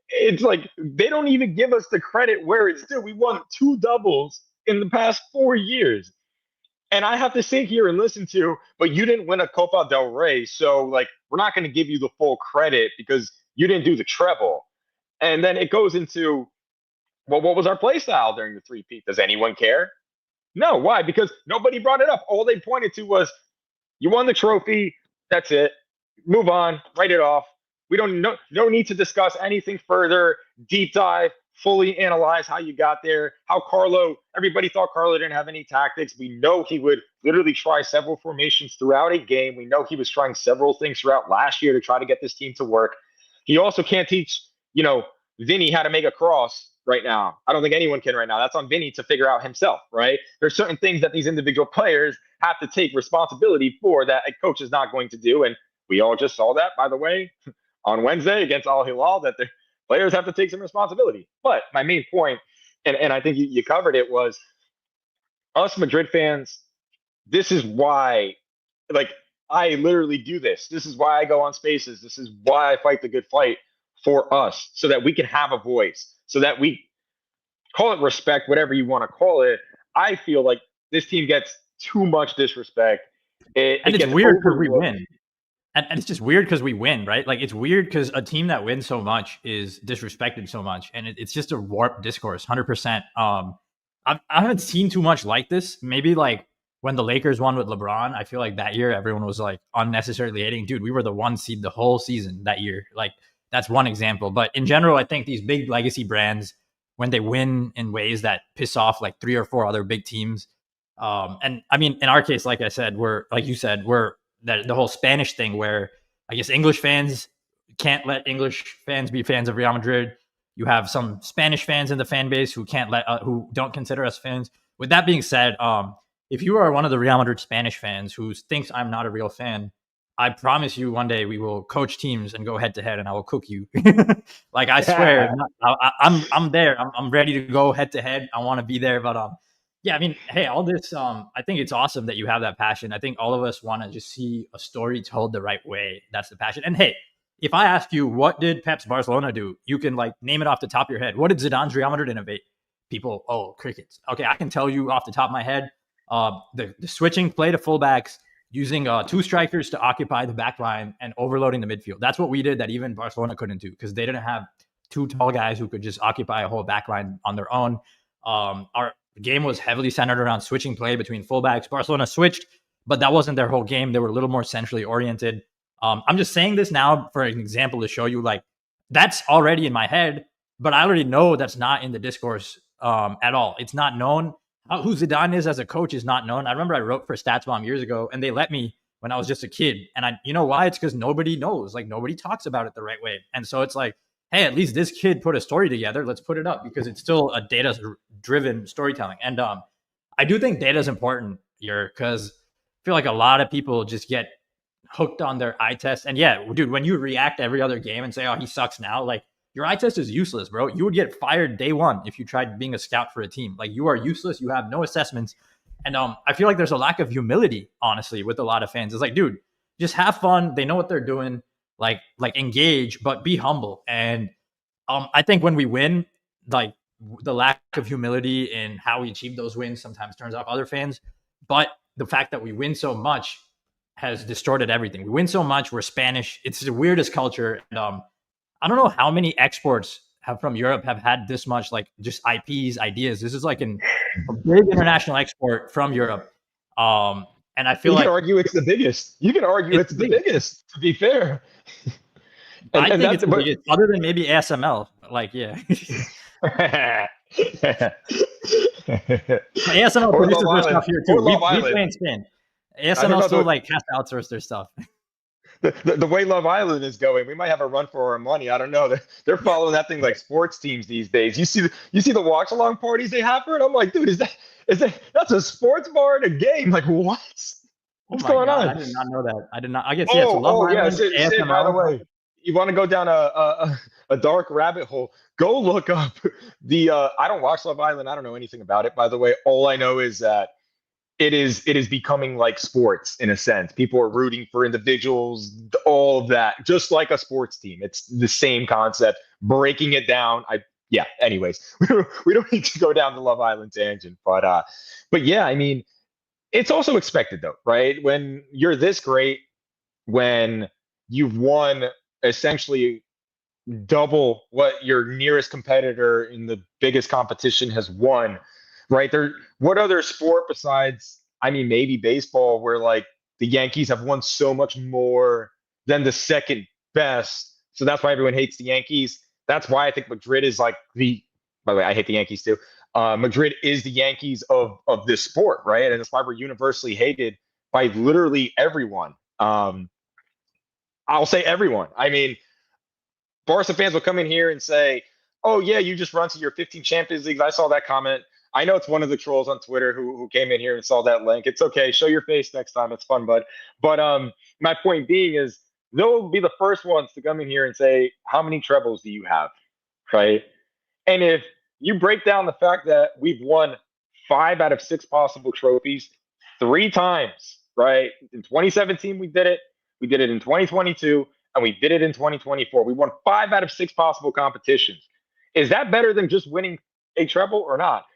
it's like they don't even give us the credit where it's due. We won two doubles in the past 4 years. And I have to sit here and listen to, but you didn't win a Copa del Rey, so like we're not going to give you the full credit because you didn't do the treble. And then it goes into, well, what was our play style during the three-peat? Does anyone care? No. Why? Because nobody brought it up. All they pointed to was you won the trophy. That's it. Move on. Write it off. We don't no need to discuss anything further. Deep dive. Fully analyze how you got there. How Carlo. Everybody thought Carlo didn't have any tactics. We know he would literally try several formations throughout a game. We know he was trying several things throughout last year to try to get this team to work. He also can't teach, Vinny how to make a cross right now. I don't think anyone can right now. That's on Vinny to figure out himself, right? There's certain things that these individual players have to take responsibility for that a coach is not going to do. And we all just saw that, by the way, on Wednesday against Al Hilal, that the players have to take some responsibility. But my main point, and I think you covered it, was us Madrid fans, this is why, like, I literally do this. This is why I go on spaces. This is why I fight the good fight for us, so that we can have a voice, so that we call it respect, whatever you want to call it. I feel like this team gets too much disrespect. And It it's gets weird because we overlooked. win. And it's just weird because we win, right? Like it's weird because a team that wins so much is disrespected so much, and it's just a warped discourse, 100%. I haven't seen too much like this. Maybe like when the Lakers won with LeBron, I feel like that year everyone was like unnecessarily hating. Dude, we were the one seed the whole season that year. Like that's one example. But in general, I think these big legacy brands, when they win in ways that piss off like three or four other big teams, and I mean, in our case, like I said, we're like you said, we're that the whole Spanish thing where I guess English fans can't let English fans be fans of Real Madrid. You have some Spanish fans in the fan base who can't let who don't consider us fans. With that being said, if you are one of the Real Madrid Spanish fans who thinks I'm not a real fan, I promise you one day we will coach teams and go head to head, and I will cook you. Like I swear, I'm there. I'm ready to go head to head. I want to be there, but yeah, I mean, hey, all this, I think it's awesome that you have that passion. I think all of us want to just see a story told the right way. That's the passion. And hey, if I ask you, what did Pep's Barcelona do? You can like name it off the top of your head. What did Zidane's Real Madrid innovate? People, oh, crickets. Okay, I can tell you off the top of my head, the switching play to fullbacks, using two strikers to occupy the back line and overloading the midfield. That's what we did that even Barcelona couldn't do because they didn't have two tall guys who could just occupy a whole back line on their own. Our game was heavily centered around switching play between fullbacks. Barcelona switched, but that wasn't their whole game. They were a little more centrally oriented. I'm just saying this now for an example to show you, like, that's already in my head, but I already know that's not in the discourse at all. It's not known. Who Zidane is as a coach is not known. I remember I wrote for StatsBomb years ago, and they let me when I was just a kid. And you know why? It's because nobody knows. Like, nobody talks about it the right way. And so it's like, hey, at least this kid put a story together. Let's put it up because it's still a data-driven storytelling. And I do think data is important here because I feel like a lot of people just get hooked on their eye test. And yeah, dude, when you react every other game and say, oh, he sucks now, like your eye test is useless, bro. You would get fired day one if you tried being a scout for a team. Like you are useless. You have no assessments. And I feel like there's a lack of humility, honestly, with a lot of fans. It's like, dude, just have fun. They know what they're doing. Like engage, but be humble. And I think when we win, like the lack of humility in how we achieve those wins sometimes turns off other fans. But the fact that we win so much has distorted everything. We win so much. We're Spanish. It's the weirdest culture. And I don't know how many exports from Europe have had this much, like just IPs, ideas. This is like a big international export from Europe. And I feel You can like argue it's the biggest. You can argue it's the biggest, to be fair. I And think that's it's the but biggest, other than maybe ASML. Like, yeah. But ASML Or Love produces their stuff Island. here Or too. Love We Island. play in Spain. I don't ASML know still like has to outsource their stuff. the way Love Island is going. We might have a run for our money. I don't know. They're following that thing like sports teams these days. You see the watch along parties they have for it. I'm like, dude, is that that's a sports bar and a game? Like what? Oh What's my going god, I on? did not know that. I did not. I guess yeah. So Oh, Love oh yeah, Island, Sid, by the ASML. way, you want to go down a dark rabbit hole, go look up the I don't watch Love Island. I don't know anything about it, by the way. All I know is that it is becoming like sports in a sense. People are rooting for individuals, all of that, just like a sports team. It's the same concept. Breaking it down, yeah. Anyways, we don't need to go down the Love Island tangent, but yeah, I mean, it's also expected though, right? When you're this great, when you've won essentially double what your nearest competitor in the biggest competition has won, right? What other sport besides, I mean, maybe baseball, where like the Yankees have won so much more than the second best. So that's why everyone hates the Yankees. That's why I think Madrid is like by the way, I hate the Yankees too. Madrid is the Yankees of this sport, right? And that's why we're universally hated by literally everyone. I'll say everyone. I mean, Barca fans will come in here and say, "Oh yeah, you just run to your 15 Champions Leagues." I saw that comment. I know it's one of the trolls on Twitter who came in here and saw that link. It's okay. Show your face next time. It's fun, bud. But my point being is they'll be the first ones to come in here and say, "How many trebles do you have?" Right? And if you break down the fact that we've won 5 out of 6 possible trophies 3 times, right? In 2017, we did it. We did it in 2022, and we did it in 2024. We won 5 out of 6 possible competitions. Is that better than just winning a treble or not?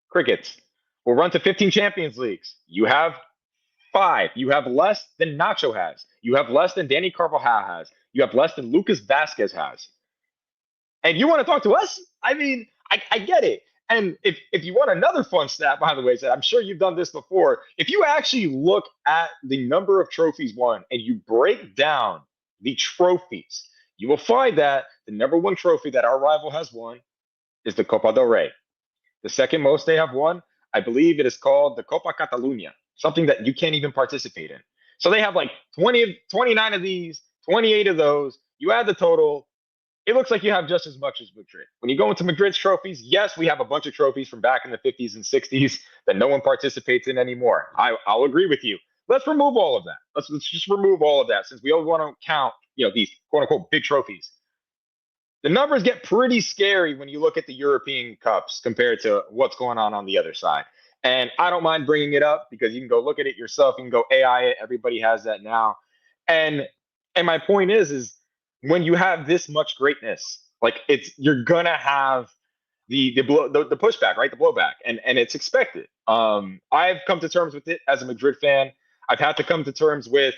Crickets. We'll run to 15 Champions Leagues. You have 5. You have less than Nacho has. You have less than Danny Carvajal has. You have less than Lucas Vasquez has. And you want to talk to us? I mean, I get it. And if you want another fun stat, by the way, I'm sure you've done this before. If you actually look at the number of trophies won and you break down the trophies, you will find that the number one trophy that our rival has won is the Copa del Rey. The second most they have won, I believe it is called the Copa Catalunya, something that you can't even participate in. So they have like 29 of these, 28 of those. You add the total, it looks like you have just as much as Madrid. When you go into Madrid's trophies, yes, we have a bunch of trophies from back in the 50s and 60s that no one participates in anymore. I'll agree with you. Let's remove all of that. Let's just remove all of that since we always want to count, these quote unquote big trophies. The numbers get pretty scary when you look at the European Cups compared to what's going on the other side. And I don't mind bringing it up because you can go look at it yourself. You can go AI it. Everybody has that now. And my point is when you have this much greatness, like you're gonna have the pushback, right? The blowback, and it's expected. I've come to terms with it as a Madrid fan. I've had to come to terms with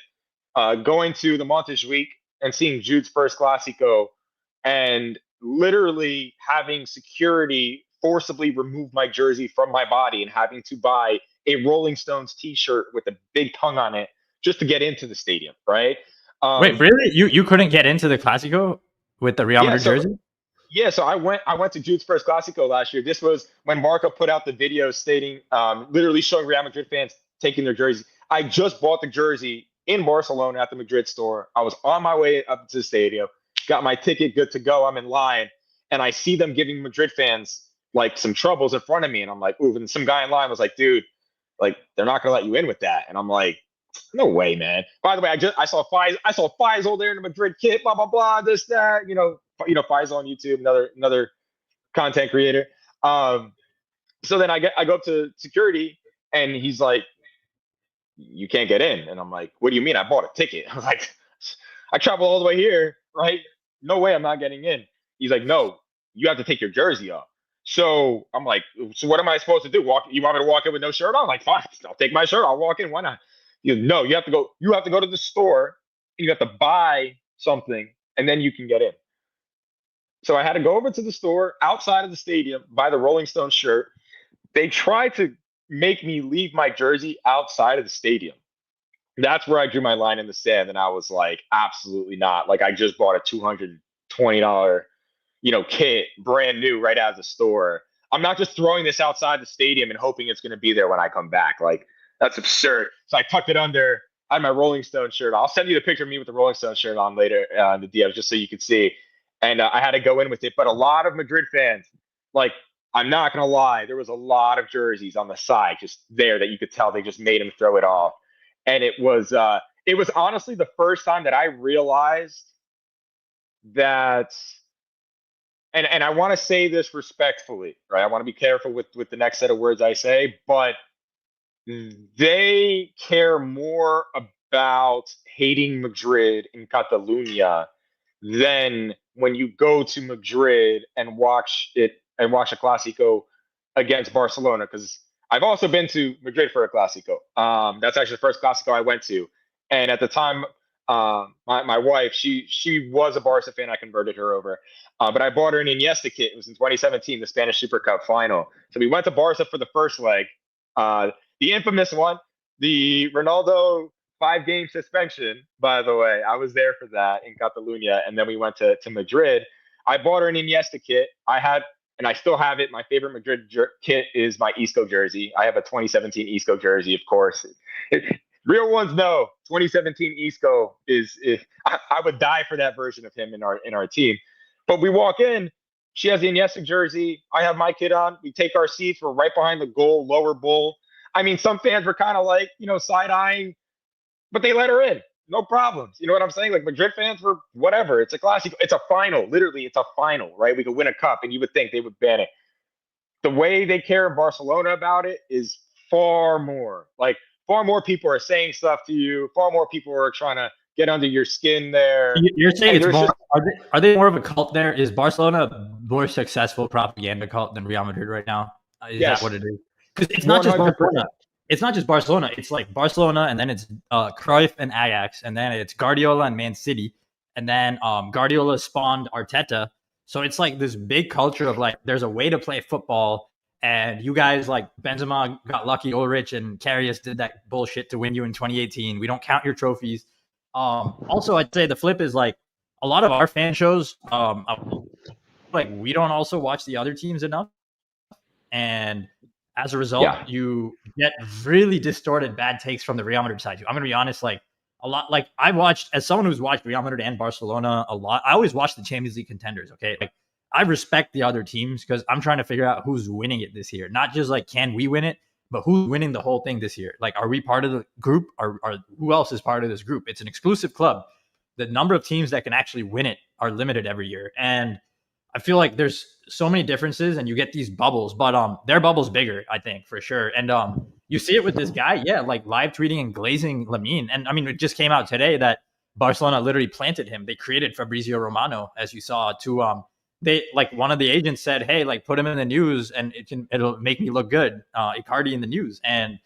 going to the Montjuic and seeing Jude's first Clásico, and literally having security forcibly remove my jersey from my body and having to buy a Rolling Stones T-shirt with a big tongue on it just to get into the stadium, right? Wait, really? You couldn't get into the Clasico with the Real Yeah, Madrid so jersey? yeah, so I went to Jude's first Clásico last year. This was when Marco put out the video stating, literally showing Real Madrid fans taking their jersey. I just bought the jersey in Barcelona at the Madrid store. I was on my way up to the stadium, got my ticket, good to go. I'm in line, and I see them giving Madrid fans like some troubles in front of me, and I'm like, ooh. And some guy in line was like, dude, like they're not gonna let you in with that. And I'm like, no way, man. By the way, I saw Faisal there in the Madrid kit, blah blah blah, this that, Faisal on YouTube, another content creator. Um, so then I go up to security, and he's like, you can't get in, and I'm like, what do you mean? I bought a ticket. I'm like, I traveled all the way here, right? No way, I'm not getting in. He's like, no, you have to take your jersey off. So I'm like, so what am I supposed to do? You want me to walk in with no shirt on? I'm like, fine, I'll take my shirt. I'll walk in. Why not? No, you have to go. You have to go to the store. And you have to buy something, and then you can get in. So I had to go over to the store outside of the stadium, buy the Rolling Stones shirt. They tried to make me leave my jersey outside of the stadium. That's where I drew my line in the sand, and I was like, absolutely not. Like I just bought a $220, kit, brand new, right out of the store. I'm not just throwing this outside the stadium and hoping it's going to be there when I come back. Like, that's absurd. So I tucked it under. I had my Rolling Stone shirt. I'll send you the picture of me with the Rolling Stone shirt on later in the DMs just so you can see. And I had to go in with it. But a lot of Madrid fans, like, I'm not going to lie, there was a lot of jerseys on the side just there that you could tell they just made him throw it off. And it was honestly the first time that I realized that, and I want to say this respectfully, right? I want to be careful with the next set of words I say, but they care more about hating Madrid in Catalonia than when you go to Madrid and watch a Clásico against Barcelona. Because I've also been to Madrid for a Clásico. That's actually the first Clásico I went to, and at the time, my wife, she was a Barca fan. I converted her over, but I bought her an Iniesta kit. It was in 2017, the Spanish Super Cup final. So we went to Barca for the first leg, the infamous one, the Ronaldo 5-game suspension. By the way, I was there for that in Catalonia, and then we went to Madrid. I bought her an Iniesta kit. And I still have it. My favorite Madrid kit is my Isco jersey. I have a 2017 Isco jersey, of course. Real ones know 2017 Isco I would die for that version of him in our team. But we walk in, she has the Iniesta jersey. I have my kit on. We take our seats. We're right behind the goal, lower bowl. I mean, some fans were kind of like, side eyeing, but they let her in. No problems. You know what I'm saying? Like, Madrid fans were whatever. It's a classic. It's a final. Literally, it's a final, right? We could win a cup, and you would think they would ban it. The way they care in Barcelona about it is far more. Like, far more people are saying stuff to you. Far more people are trying to get under your skin there. You're saying it's more. Are they more of a cult there? Is Barcelona a more successful propaganda cult than Real Madrid right now? Is that what it is? Because it's not just Barcelona. It's not just Barcelona. It's like Barcelona, and then it's Cruyff and Ajax, and then it's Guardiola and Man City, and then Guardiola spawned Arteta. So it's like this big culture of like, there's a way to play football, and you guys, like, Benzema got lucky, Ulrich and Karius did that bullshit to win you in 2018. We don't count your trophies. Also, I'd say the flip is like a lot of our fan shows, like, we don't also watch the other teams enough, and as a result, you get really distorted bad takes from the Real Madrid side. I'm going to be honest, like, a lot, like, I watched, as someone who's watched Real Madrid and Barcelona a lot, I always watch the Champions League contenders. Okay, like, I respect the other teams because I'm trying to figure out who's winning it this year. Not just like, can we win it, but who's winning the whole thing this year? Like, are we part of the group? Or who else is part of this group? It's an exclusive club. The number of teams that can actually win it are limited every year. And I feel like there's so many differences, and you get these bubbles, but their bubble's bigger, I think, for sure. And you see it with this guy, like, live tweeting and glazing Lamine. And I mean, it just came out today that Barcelona literally planted him. They created Fabrizio Romano, as you saw, to they, like, one of the agents said, hey, like, put him in the news and it'll make me look good. Icardi in the news. And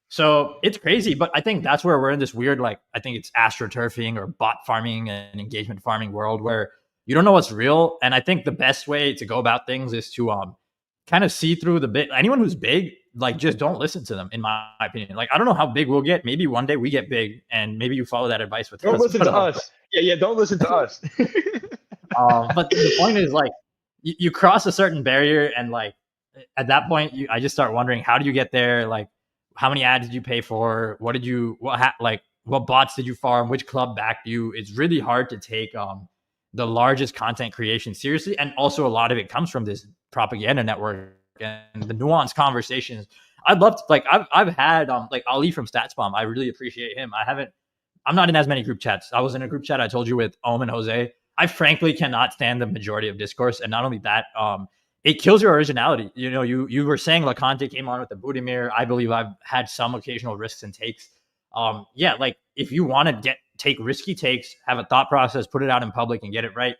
so it's crazy, but I think that's where we're in this weird, like, I think it's astroturfing or bot farming and engagement farming world where you don't know what's real. And I think the best way to go about things is to kind of see through the bit. Anyone who's big, like, just don't listen to them, in my opinion. Like, I don't know how big we'll get. Maybe one day we get big, and maybe you follow that advice with us. Don't listen to us. Yeah, don't listen to us. But the point is, like, you cross a certain barrier, and, like, at that point, I just start wondering, how do you get there? Like, how many ads did you pay for? What bots did you farm? Which club backed you? It's really hard to take the largest content creation seriously, and also a lot of it comes from this propaganda network and the nuanced conversations. I'd love to, like, I've had like Ali from StatsBomb. I really appreciate him. I'm not in as many group chats. I was in a group chat I told you with Ohm and Jose. I frankly cannot stand the majority of discourse, and not only that, it kills your originality. You were saying LeConte came on with the Budimir. I believe I've had some occasional risks and takes. Like, if you want to take risky takes, have a thought process, put it out in public and get it right,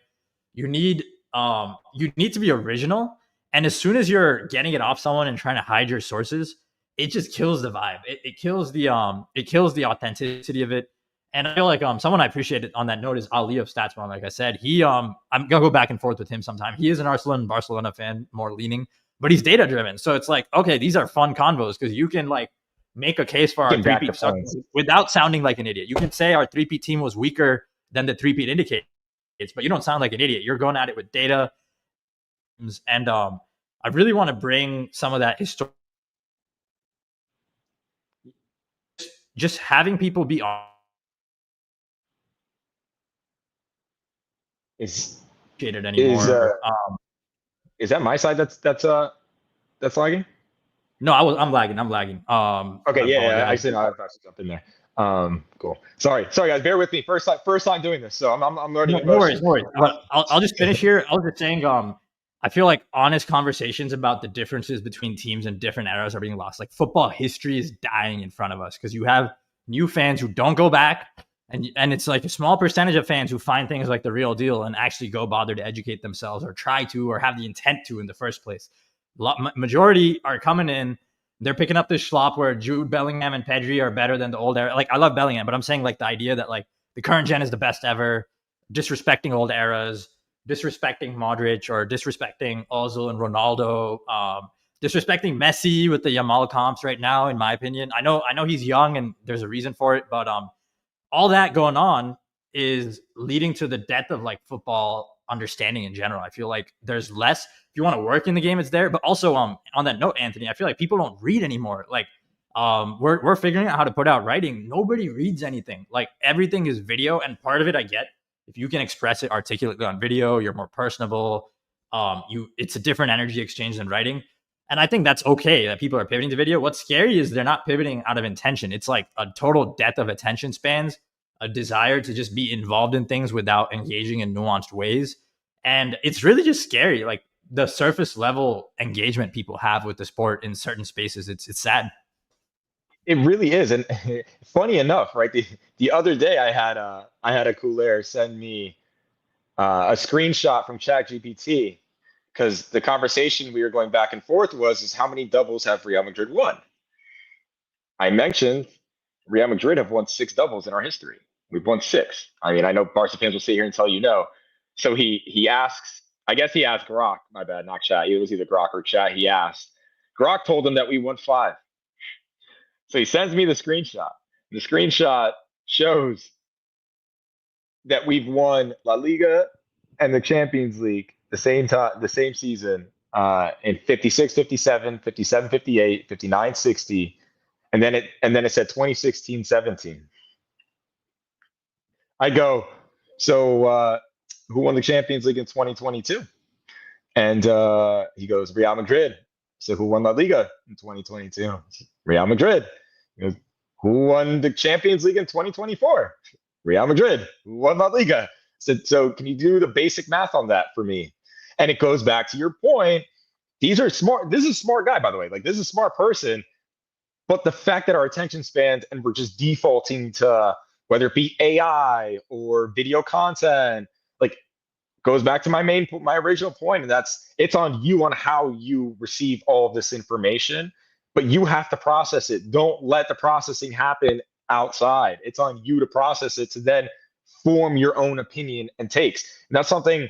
you need to be original. And as soon as you're getting it off someone and trying to hide your sources, it just kills the vibe. It kills the authenticity of it. And I feel like someone I appreciated on that note is Ali of StatsBomb. Like I said, I'm gonna go back and forth with him sometime. He is an Arsenal and Barcelona fan, more leaning, but he's data driven. So it's like, okay, these are fun convos because you can, like, make a case for our three-peat without sounding like an idiot. You can say our three-peat team was weaker than the three-peat indicates, but you don't sound like an idiot. You're going at it with data. And I really want to bring some of that history, just having people be on Is it is anymore. is that my side that's lagging? No, I'm lagging. I'm lagging. Okay, I yeah, I apologize. see. I've actually jumped in there. Cool. Sorry, guys. Bear with me. First time doing this, so I'm learning No, the no worries, most. no worries. But I'll just finish here. I was just saying, I feel like honest conversations about the differences between teams and different eras are being lost. Like football history is dying in front of us because you have new fans who don't go back, and it's like a small percentage of fans who find things like the real deal and actually go bother to educate themselves or try to or have the intent to in the first place. Majority are coming in. They're picking up this schlop where Jude Bellingham and Pedri are better than the old era. Like I love Bellingham, but I'm saying like the idea that like the current gen is the best ever, disrespecting old eras, disrespecting Modric or disrespecting Ozil and Ronaldo, disrespecting Messi with the Yamal comps right now. In my opinion, I know he's young and there's a reason for it, but all that going on is leading to the death of like football understanding in general. I feel like there's less. If you want to work in the game, it's there. But also, on that note, Anthony, I feel like people don't read anymore. Like, we're figuring out how to put out writing. Nobody reads anything. Like everything is video, and part of it I get. If you can express it articulately on video, you're more personable. It's a different energy exchange than writing. And I think that's okay that people are pivoting to video. What's scary is they're not pivoting out of intention. It's like a total death of attention spans, a desire to just be involved in things without engaging in nuanced ways. And it's really just scary. Like the surface level engagement people have with the sport in certain spaces. It's sad. It really is, and funny enough, right? The other day I had a Coulair send me a screenshot from ChatGPT because the conversation we were going back and forth was is how many doubles have Real Madrid won? I mentioned Real Madrid have won 6 doubles in our history. We've won 6. I mean, I know Barca fans will sit here and tell you no. So he asks, I guess he asked Grok, my bad, not Chat. It was either Grok or Chat. He asked. Grok told him that we won 5. So he sends me the screenshot. The screenshot shows that we've won La Liga and the Champions League the same time, the same season, in 56, 57, 57, 58, 59, 60, and then it said 2016, 17. I go, so who won the Champions League in 2022? And he goes, Real Madrid. So who won La Liga in 2022? Real Madrid. He goes, who won the Champions League in 2024? Real Madrid. Who won La Liga? So can you do the basic math on that for me? And it goes back to your point. These are smart. This is a smart guy, by the way. Like this is a smart person. But the fact that our attention spans and we're just defaulting to whether it be AI or video content, like goes back to my original point, and that's it's on you on how you receive all of this information, but you have to process it. Don't let the processing happen outside. It's on you to process it to then form your own opinion and takes. And that's something,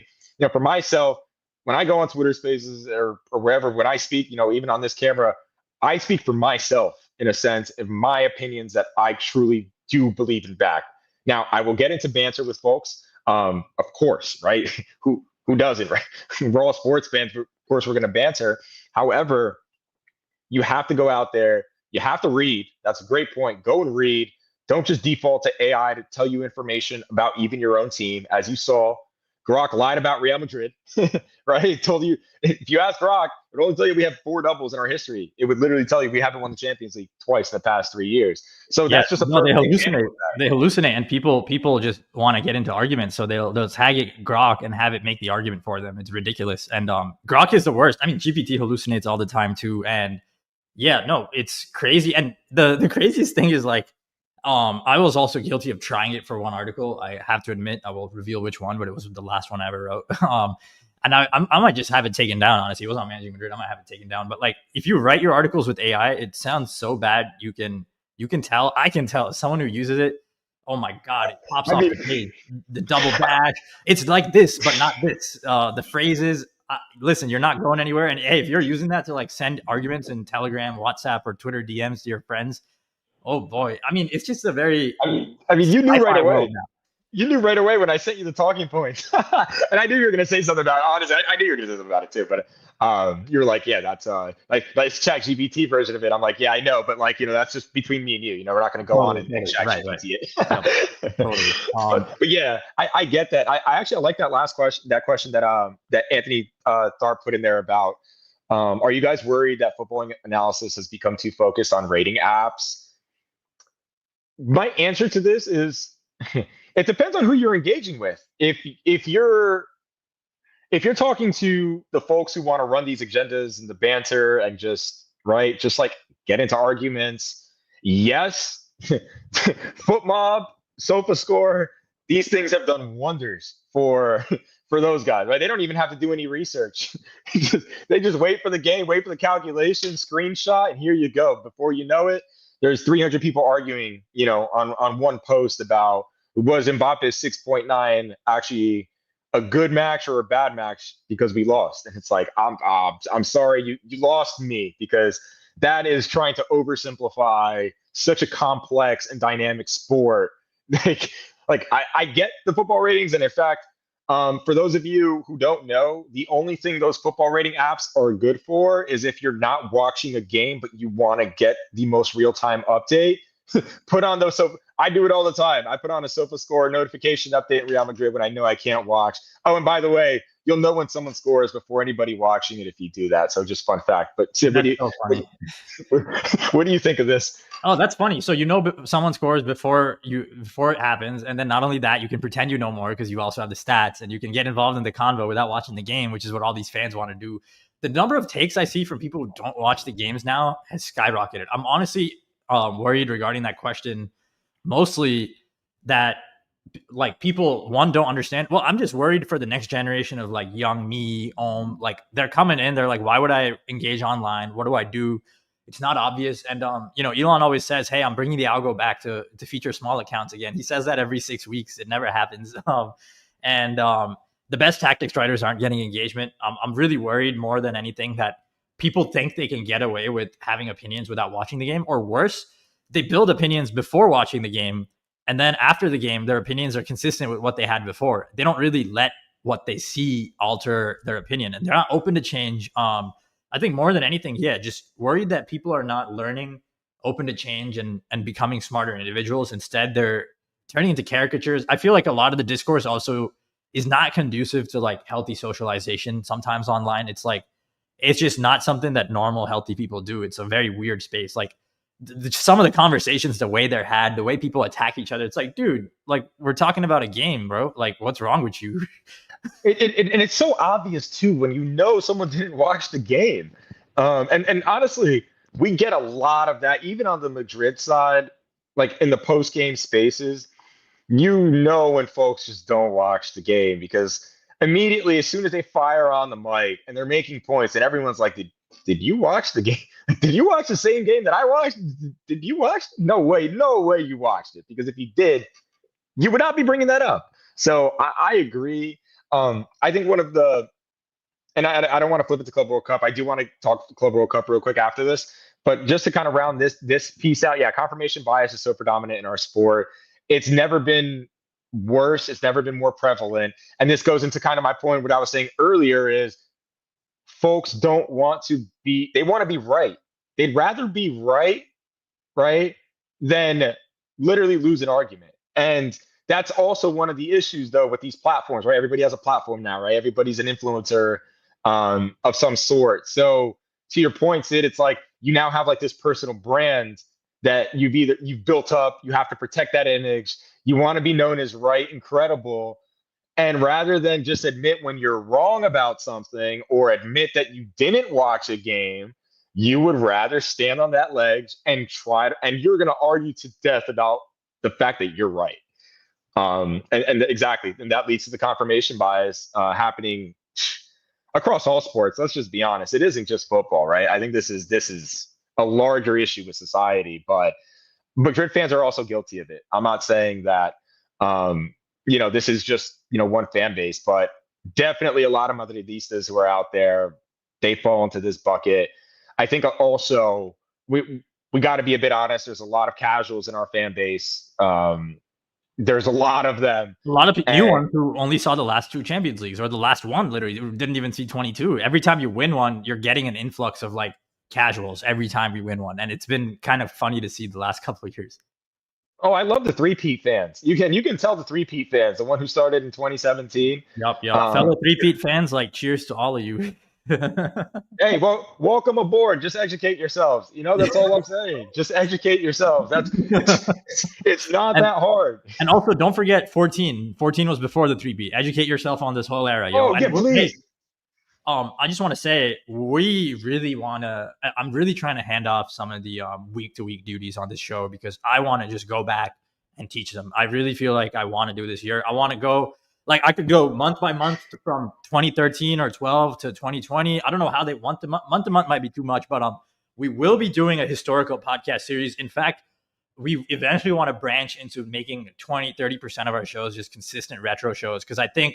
for myself, when I go on Twitter Spaces or wherever, when I speak, even on this camera, I speak for myself in a sense of my opinions that I truly do believe in back. Now, I will get into banter with folks, of course, right? Who doesn't, right? We're all sports fans. Of course, we're going to banter. However, you have to go out there. You have to read. That's a great point. Go and read. Don't just default to AI to tell you information about even your own team. As you saw, Grok lied about Real Madrid, right? He told you, if you ask Grok, it would only tell you we have 4 doubles in our history. It would literally tell you we haven't won the Champions League twice in the past 3 years. So Yeah, that's just a no, they perfect example hallucinate. of that. They hallucinate, and people just want to get into arguments, so they'll tag it Grok and have it make the argument for them. It's ridiculous, and Grok is the worst. I mean, GPT hallucinates all the time too, and yeah, no, it's crazy. And the craziest thing is like, I was also guilty of trying it for one article. I have to admit, I will reveal which one, but it was the last one I ever wrote. And I might just have it taken down. Honestly, it was on Managing Madrid. I might have it taken down. But like, if you write your articles with AI, it sounds so bad. You can tell. I can tell someone who uses it. Oh my god, it pops I off mean, the page. The double dash. It's like this, but not this. The phrases. Listen, you're not going anywhere. And hey, if you're using that to like send arguments in Telegram, WhatsApp, or Twitter DMs to your friends, oh boy. I mean, it's just a very I mean, you knew right sci-fi world away. now. You knew right away when I sent you the talking points, and I knew you were going to say something about it. Honestly, I knew you were going to say something about it too. But you were like, yeah, that's like it's Chat GPT version of it. I'm like, yeah, I know, but like, that's just between me and you. We're not going to go on Totally, and totally. Chat Right, right. GPT Yep, it. totally. But yeah, I get that. I actually I like that last question. That question that Anthony Tharp put in there about. Are you guys worried that football analysis has become too focused on rating apps? My answer to this is it depends on who you're engaging with. If you're talking to the folks who want to run these agendas and the banter and just like get into arguments, yes, foot mob, sofa score, these things have done wonders for those guys, right? They don't even have to do any research. They just wait for the game, wait for the calculation, screenshot, and here you go. Before you know it, there's 300 people arguing, on one post about was Mbappe's 6.9 actually a good match or a bad match because we lost. And it's like, I'm sorry, you lost me, because that is trying to oversimplify such a complex and dynamic sport. like, I get the football ratings, and in fact, for those of you who don't know, the only thing those football rating apps are good for is if you're not watching a game but you want to get the most real time update. Put on those. So I do it all the time. I put on a sofa score notification update in Real Madrid when I know I can't watch. Oh, and by the way, you'll know when someone scores before anybody watching it if you do that. So just fun fact. But Sid, That's so funny. what do you think of this? Oh, that's funny. So someone scores before it happens, and then not only that, you can pretend you know more because you also have the stats, and you can get involved in the convo without watching the game, which is what all these fans want to do. The number of takes I see from people who don't watch the games now has skyrocketed. I'm honestly worried regarding that question, mostly that like people don't understand. Well, I'm just worried for the next generation of like young me. Like they're coming in, they're like, why would I engage online? What do I do? It's not obvious. And Elon always says, hey, I'm bringing the algo back to feature small accounts again. He says that every 6 weeks. It never happens. And the best tactics writers aren't getting engagement. I'm really worried more than anything that people think they can get away with having opinions without watching the game, or worse, they build opinions before watching the game, and then after the game, their opinions are consistent with what they had before. They don't really let what they see alter their opinion, and they're not open to change. I think more than anything, yeah, just worried that people are not learning, open to change, and becoming smarter individuals. Instead, they're turning into caricatures. I feel like a lot of the discourse also is not conducive to like healthy socialization. Sometimes online, it's just not something that normal healthy people do. It's a very weird space. Like some of the conversations, the way they're had, the way people attack each other, it's like, dude, like we're talking about a game, bro. Like, what's wrong with you? And it's so obvious too when someone didn't watch the game. And honestly, we get a lot of that even on the Madrid side, like in the post game spaces. When folks just don't watch the game, because immediately as soon as they fire on the mic and they're making points, and everyone's like, did you watch the game? Did you watch the same game that I watched? Did you watch? No way you watched it, because if you did, you would not be bringing that up. So I agree. I think one of the, and I don't want to flip it to Club World Cup. I do want to talk Club World Cup real quick after this, but just to kind of round this piece out, yeah, confirmation bias is so predominant in our sport. It's never been worse. It's never been more prevalent. And this goes into kind of my point. What I was saying earlier is folks don't want to be. They want to be right. They'd rather be right, than literally lose an argument. And that's also one of the issues, though, with these platforms, right? Everybody has a platform now, right? Everybody's an influencer of some sort. So to your point, Sid, it's like you now have like this personal brand that you've built up. You have to protect that image. You want to be known as right and credible. And rather than just admit when you're wrong about something or admit that you didn't watch a game, you would rather stand on that ledge and and you're going to argue to death about the fact that you're right. And exactly. And that leads to the confirmation bias happening across all sports. Let's just be honest. It isn't just football, right? I think this is a larger issue with society, but Madrid fans are also guilty of it. I'm not saying that, this is just, one fan base, but definitely a lot of Madridistas who are out there, they fall into this bucket. I think also we got to be a bit honest. There's a lot of casuals in our fan base, There's a lot of them. A lot of new And ones who only saw the last two Champions Leagues or the last one, literally didn't even see 22. Every time you win one, you're getting an influx of like casuals every time you win one, and it's been kind of funny to see the last couple of years. oh, I love the three-peat fans. You can tell the three-peat fans, the one who started in 2017. Yup. Fellow three-peat fans, like cheers to all of you. Hey, well, welcome aboard. Just educate yourselves. That's all I'm saying. Just educate yourselves. That's it's not and that hard. and also don't forget 14. 14 was before the three-peat. Educate yourself on this whole era, yo. Oh, And yeah, hey, please. I just want to say we really want to. I'm really trying to hand off some of the week to week duties on this show because I want to just go back and teach them. I really feel like I want to do this year. I want to go like I could go month by month from 2013 or 12 to 2020. I don't know how they want to month to month might be too much, but we will be doing a historical podcast series. In fact, we eventually want to branch into making 20-30% of our shows just consistent retro shows because I think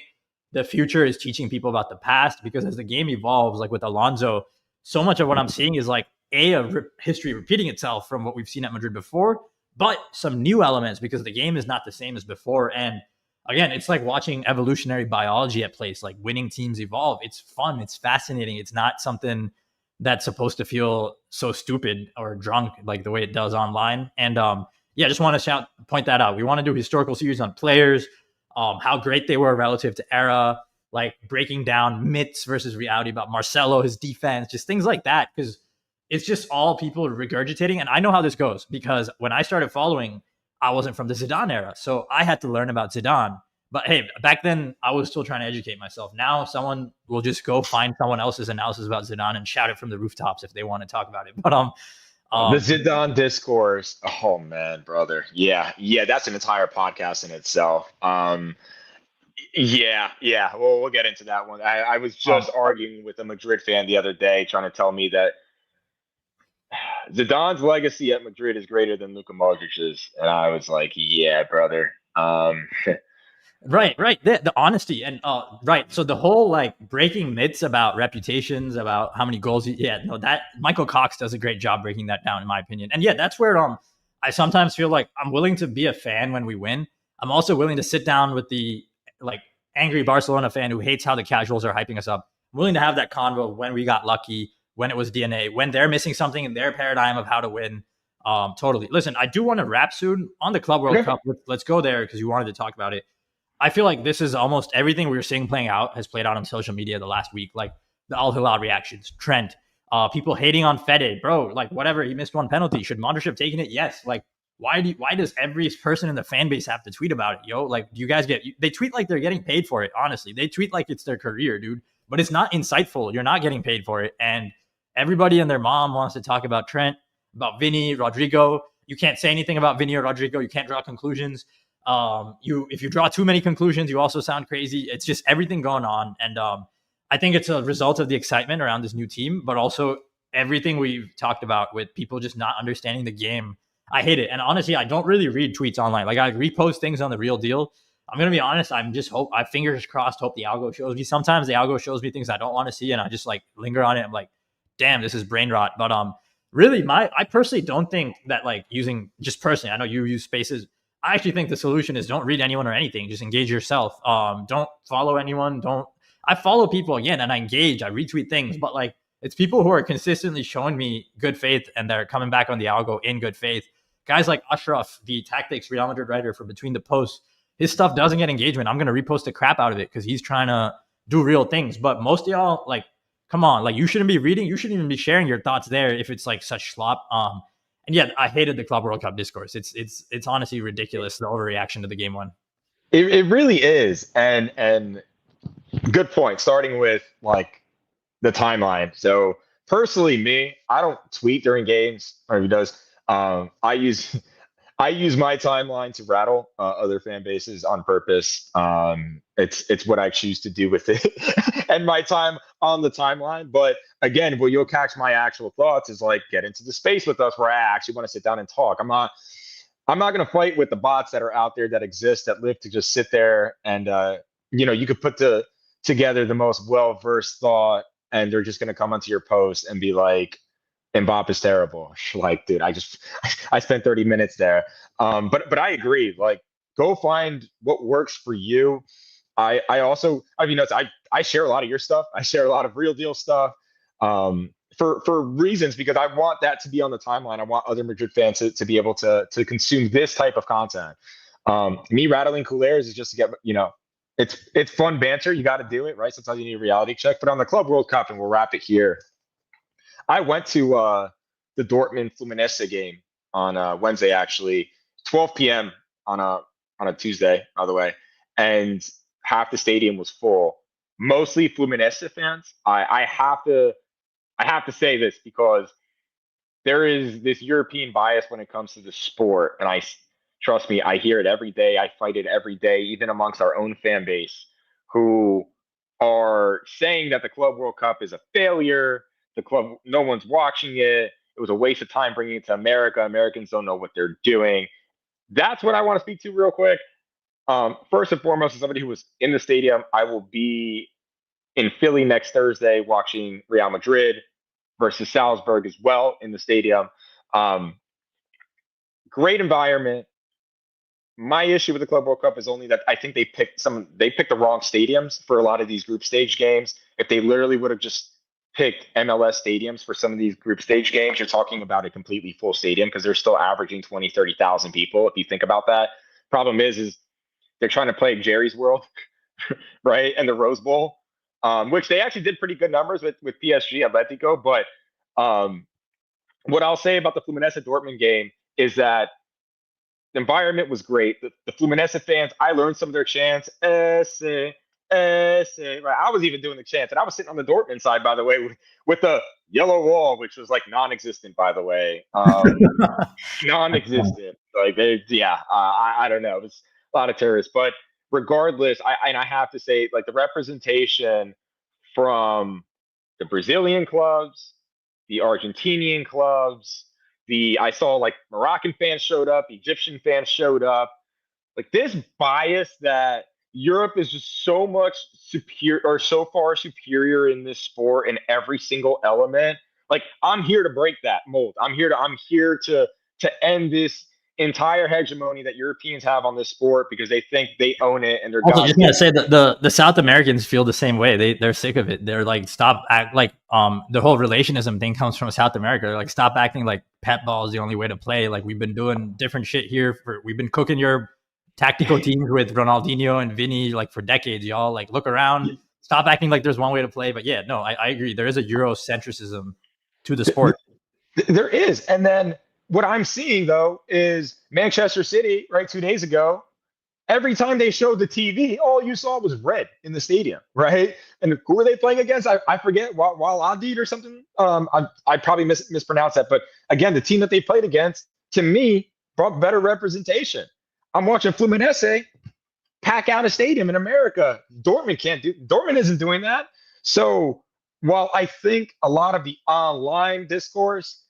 the future is teaching people about the past because as the game evolves, like with Alonso, so much of what I'm seeing is like history repeating itself from what we've seen at Madrid before, but some new elements because the game is not the same as before. And again, it's like watching evolutionary biology at place, like winning teams evolve. It's fun. It's fascinating. It's not something that's supposed to feel so stupid or drunk like the way it does online. And yeah, just want to point that out. We want to do historical series on players, how great they were relative to era, like breaking down myths versus reality about Marcelo, his defense, just things like that. Because it's just all people regurgitating. And I know how this goes because when I started following, I wasn't from the Zidane era. So I had to learn about Zidane. But hey, back then I was still trying to educate myself. Now someone will just go find someone else's analysis about Zidane and shout it from the rooftops if they want to talk about it. But The um, Zidane discourse. Oh man, brother. Yeah, yeah, that's an entire podcast in itself. Yeah, yeah. Well, we'll get into that one. I was um, just arguing with a Madrid fan the other day, trying to tell me that Zidane's legacy at Madrid is greater than Luka Modric's, and I was like, yeah, brother. right. The honesty and right. So the whole like breaking myths about reputations, about how many goals. Yeah, no, that Michael Cox does a great job breaking that down, in my opinion. And yeah, that's where I sometimes feel like I'm willing to be a fan when we win. I'm also willing to sit down with the like angry Barcelona fan who hates how the casuals are hyping us up. I'm willing to have that convo when we got lucky, when it was DNA, when they're missing something in their paradigm of how to win. Totally. Listen, I do want to wrap soon on the Club World Okay. Cup. Let's go there because you wanted to talk about it. I feel like this is almost everything we were seeing playing out has played out on social media the last week. Like the Al Hilal reactions, Trent, people hating on Fede, bro. Like whatever, he missed one penalty. Should Modric have taken it? Yes. Like why does every person in the fan base have to tweet about it, yo? Like do you guys get? They tweet like they're getting paid for it. Honestly, they tweet like it's their career, dude. But it's not insightful. You're not getting paid for it, and everybody and their mom wants to talk about Trent, about Vinny, Rodrigo. You can't say anything about Vinny or Rodrigo. You can't draw conclusions. You if you draw too many conclusions, you also sound crazy. It's just everything going on, and I think it's a result of the excitement around this new team, but also everything we've talked about with people just not understanding the game. I hate it, and honestly, I don't really read tweets online. Like I repost things on the Real Deal. I'm gonna be honest. I'm just hope I fingers crossed. Hope the algo shows me. Sometimes the algo shows me things I don't want to see, and I just like linger on it. I'm like, damn, this is brain rot. But really, I personally don't think that like using just personally. I know you use spaces. I actually think the solution is don't read anyone or anything. Just engage yourself. Don't follow anyone. Don't. I follow people again and I engage. I retweet things, but like it's people who are consistently showing me good faith and they're coming back on the algo in good faith. Guys like Ashraf, the tactics Real Madrid writer for Between the Posts, his stuff doesn't get engagement. I'm gonna repost the crap out of it because he's trying to do real things. But most of y'all, like, come on, like you shouldn't be reading. You shouldn't even be sharing your thoughts there if it's like such slop. And yeah, I hated the Club World Cup discourse. It's honestly ridiculous the overreaction to the game one. It really is, and good point. Starting with like the timeline. So personally, me, I don't tweet during games, or who does? I use I use my timeline to rattle other fan bases on purpose. It's what I choose to do with it and my time on the timeline. But again, where you'll catch my actual thoughts is like get into the space with us where I actually want to sit down and talk. I'm not going to fight with the bots that are out there that exist that live to just sit there and you could put together the most well versed thought and they're just going to come onto your post and be like, Mbappe is terrible. Like, dude, I spent 30 minutes there. But I agree. Like, Go find what works for you. I also, I mean, I share a lot of your stuff. I share a lot of real deal stuff, for reasons, because I want that to be on the timeline. I want other Madrid fans to be able to consume this type of content. Me rattling Coolers is just to get, it's fun banter. You got to do it, right? Sometimes you need a reality check. But on the Club World Cup, and we'll wrap it here. I went to the Dortmund Fluminense game on Wednesday, actually, 12 p.m. on a Tuesday, by the way, and half the stadium was full, mostly Fluminense fans. I have to say this because there is this European bias when it comes to the sport, and I trust me, I hear it every day. I fight it every day, even amongst our own fan base, who are saying that the Club World Cup is a failure. The club, no one's watching it. It was a waste of time bringing it to America. Americans don't know what they're doing. That's what I want to speak to real quick. First and foremost, as somebody who was in the stadium, I will be in Philly next Thursday watching Real Madrid versus Salzburg as well in the stadium. Um, Great environment. My issue with the Club World Cup is only that I think they picked the wrong stadiums for a lot of these group stage games. If they literally would have just picked MLS stadiums for some of these group stage games, you're talking about a completely full stadium, because they're still averaging 20, 30,000 people. If you think about that, problem is they're trying to play Jerry's World, right? And the Rose Bowl, which they actually did pretty good numbers with PSG Atletico. But what I'll say about the Fluminense Dortmund game is that the environment was great. The Fluminense fans, I learned some of their chants. Esse, esse. Right? I was even doing the chants, and I was sitting on the Dortmund side, by the way, with the yellow wall, which was like non-existent, by the way, non-existent. Like I don't know. It was a lot of terrorists, but regardless, I have to say, like, the representation from the Brazilian clubs, the Argentinian clubs, I saw like Moroccan fans showed up, Egyptian fans showed up. Like, this bias that Europe is just so much superior, or so far superior in this sport in every single element. Like, I'm here to break that mold. I'm here to end this entire hegemony that Europeans have on this sport, because they think they own it and they're Also, God's just gonna gift. say that the South Americans feel the same way. They're sick of it. They're like, stop act like the whole relationism thing comes from South America. They're like, stop acting like pet ball is the only way to play. Like, we've been doing different shit here we've been cooking your tactical teams with Ronaldinho and Vinny like for decades, y'all. Like, look around. Stop acting like there's one way to play. But yeah, no, I agree. There is a Eurocentrism to the sport. There is. And then what I'm seeing, though, is Manchester City, right, 2 days ago, every time they showed the TV, all you saw was red in the stadium, right? And who were they playing against? I forget, Adid or something. I probably mispronounced that. But again, the team that they played against, to me, brought better representation. I'm watching Fluminense pack out a stadium in America. Dortmund isn't doing that. So while I think a lot of the online discourse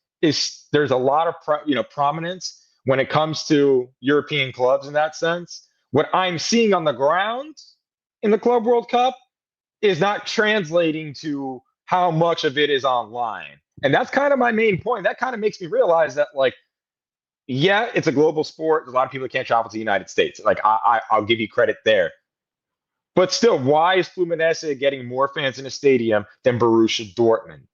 there's a lot of prominence when it comes to European clubs in that sense, what I'm seeing on the ground in the Club World Cup is not translating to how much of it is online. And that's kind of my main point. That kind of makes me realize that, like, yeah, it's a global sport. There's a lot of people that can't travel to the United States. Like, I'll give you credit there. But still, why is Fluminense getting more fans in a stadium than Borussia Dortmund?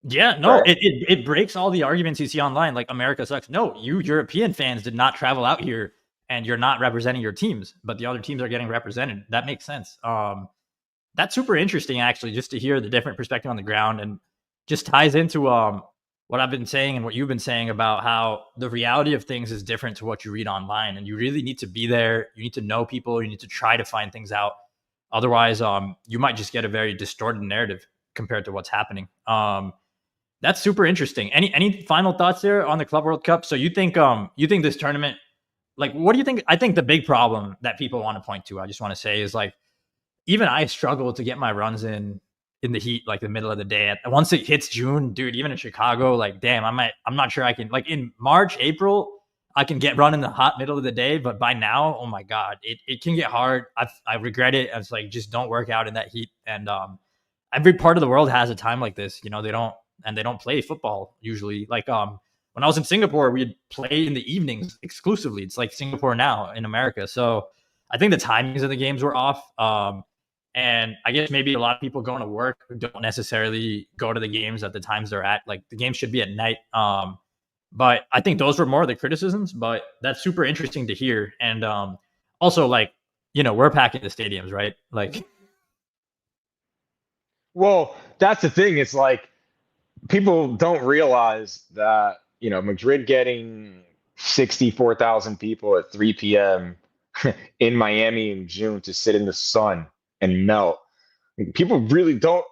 Yeah, no, Right. it breaks all the arguments you see online, like America sucks. No, you European fans did not travel out here, and you're not representing your teams, but the other teams are getting represented. That makes sense. That's super interesting, actually, just to hear the different perspective on the ground, and just ties into what I've been saying and what you've been saying about how the reality of things is different to what you read online, and you really need to be there. You need to know people. You need to try to find things out. Otherwise, you might just get a very distorted narrative compared to what's happening. That's super interesting. Any final thoughts there on the Club World Cup? So you think this tournament, like, what do you think? I think the big problem that people want to point to, I just want to say, is like, even I struggle to get my runs in the heat, like the middle of the day. Once it hits June, dude, even in Chicago, like, damn, I'm not sure I can, like, in March, April, I can get run in the hot middle of the day, but by now, oh my God, it can get hard. I regret it. It's like, just don't work out in that heat. And every part of the world has a time like this. They don't play football usually. Like, when when I was in Singapore, we'd play in the evenings exclusively. It's like Singapore now in America. So I think the timings of the games were off. And I guess maybe a lot of people going to work who don't necessarily go to the games at the times they're at. Like the game should be at night. But I think those were more of the criticisms. But that's super interesting to hear. And also, like, we're packing the stadiums, right? Like, Well, that's the thing. It's like people don't realize that, Madrid getting 64,000 people at 3 p.m. in Miami in June to sit in the sun and melt. People really don't,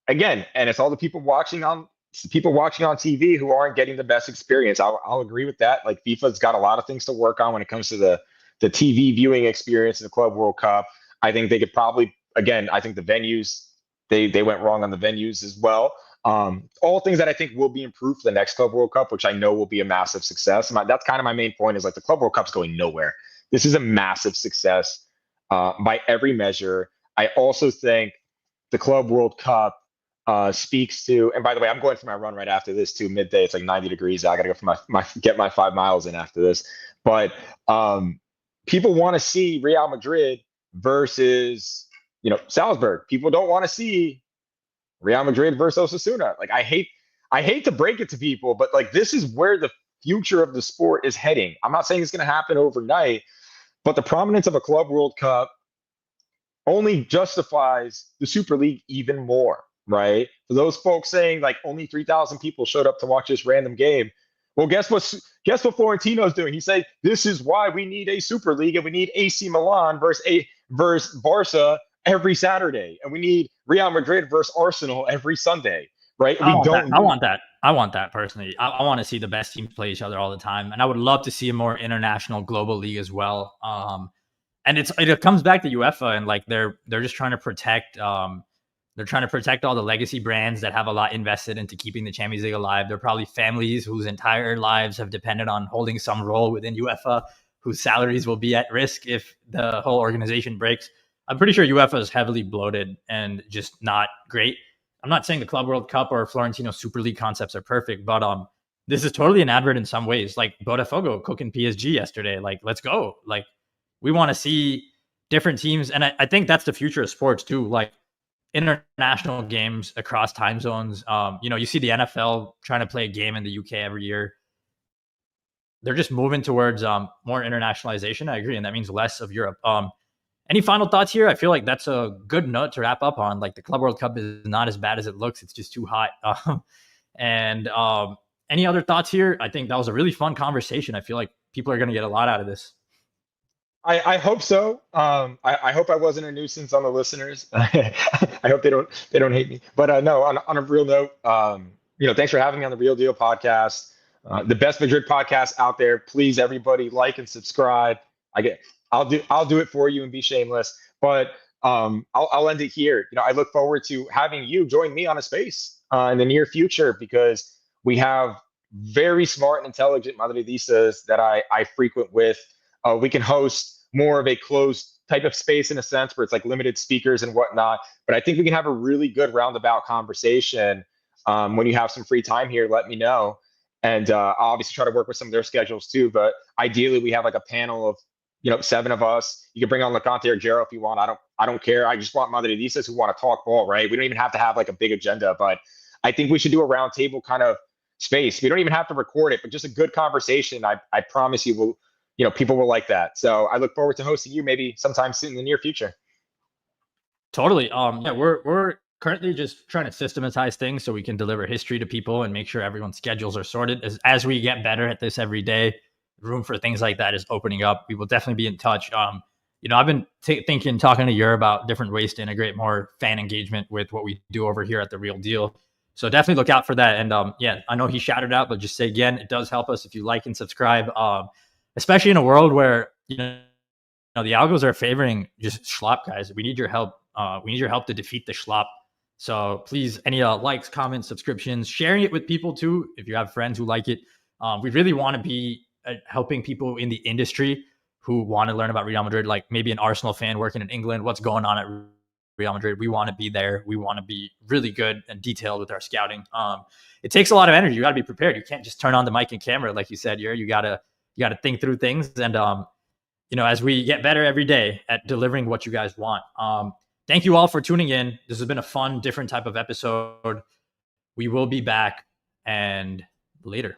again, and it's all the people watching on TV who aren't getting the best experience. I'll agree with that. Like FIFA's got a lot of things to work on when it comes to the TV viewing experience in the Club World Cup. I think they could probably, again, I think the venues, they went wrong on the venues as well. All things that I think will be improved for the next Club World Cup, which I know will be a massive success. That's kind of my main point, is like the Club World Cup's going nowhere. This is a massive success by every measure. I also think the Club World Cup speaks to, and by the way, I'm going for my run right after this too. Midday, it's like 90 degrees. I got to go for get my 5 miles in after this. But people want to see Real Madrid versus Salzburg. People don't want to see Real Madrid versus Osasuna. Like I hate to break it to people, but like this is where the future of the sport is heading. I'm not saying it's going to happen overnight, but the prominence of a Club World Cup only justifies the Super League even more, right? For those folks saying like only 3,000 people showed up to watch this random game, well, guess what Florentino's doing? He said this is why we need a Super League and we need AC Milan versus Barca every Saturday, and we need Real Madrid versus Arsenal every Sunday, right? I We want that. don't I need. want that. I want that personally. I want to see the best teams play each other all the time, and I would love to see a more international global league as well. And it comes back to UEFA, and like they're just trying to protect. They're trying to protect all the legacy brands that have a lot invested into keeping the Champions League alive. They're probably families whose entire lives have depended on holding some role within UEFA, whose salaries will be at risk if the whole organization breaks. I'm pretty sure UEFA is heavily bloated and just not great. I'm not saying the Club World Cup or Florentino Super League concepts are perfect, but this is totally an advert in some ways. Like Botafogo cooking PSG yesterday. Like, let's go. Like, we want to see different teams, and I think that's the future of sports too. Like international games across time zones. You see the NFL trying to play a game in the UK every year. They're just moving towards more internationalization. I agree, and that means less of Europe. Any final thoughts here? I feel like that's a good note to wrap up on. Like the Club World Cup is not as bad as it looks. It's just too hot. And any other thoughts here? I think that was a really fun conversation. I feel like people are going to get a lot out of this. I hope so. I hope I wasn't a nuisance on the listeners. I hope they don't hate me. But no, on a real note, thanks for having me on the Real Deal podcast, the best Madrid podcast out there. Please, everybody, like and subscribe. I'll do it for you and be shameless. But I'll end it here. I look forward to having you join me on a space in the near future, because we have very smart and intelligent Madridistas that I frequent with. We can host more of a closed type of space in a sense where it's like limited speakers and whatnot. But I think we can have a really good roundabout conversation. When you have some free time here, let me know. And I'll obviously try to work with some of their schedules too. But ideally, we have like a panel of 7 of us. You can bring on Lacante or Jero if you want. I don't care. I just want Madridistas who want to talk ball, right? We don't even have to have like a big agenda, but I think we should do a roundtable kind of space. We don't even have to record it, but just a good conversation. I promise you will. People will like that. So I look forward to hosting you maybe sometime soon in the near future. Totally. Yeah, we're currently just trying to systematize things so we can deliver history to people and make sure everyone's schedules are sorted. As we get better at this every day, room for things like that is opening up. We will definitely be in touch. I've been talking to Yer about different ways to integrate more fan engagement with what we do over here at the Real Deal. So definitely look out for that. And yeah, I know he shouted out, but just say again, it does help us if you like and subscribe. Especially in a world where the algos are favoring just schlop, guys. We need your help. We need your help to defeat the schlop. So please, any likes, comments, subscriptions, sharing it with people too, if you have friends who like it. We really want to be helping people in the industry who want to learn about Real Madrid, like maybe an Arsenal fan working in England, what's going on at Real Madrid. We want to be there. We want to be really good and detailed with our scouting. It takes a lot of energy. You got to be prepared. You can't just turn on the mic and camera like you said. You gotta think through things. And as we get better every day at delivering what you guys want. Thank you all for tuning in. This has been a fun, different type of episode. We will be back, and later.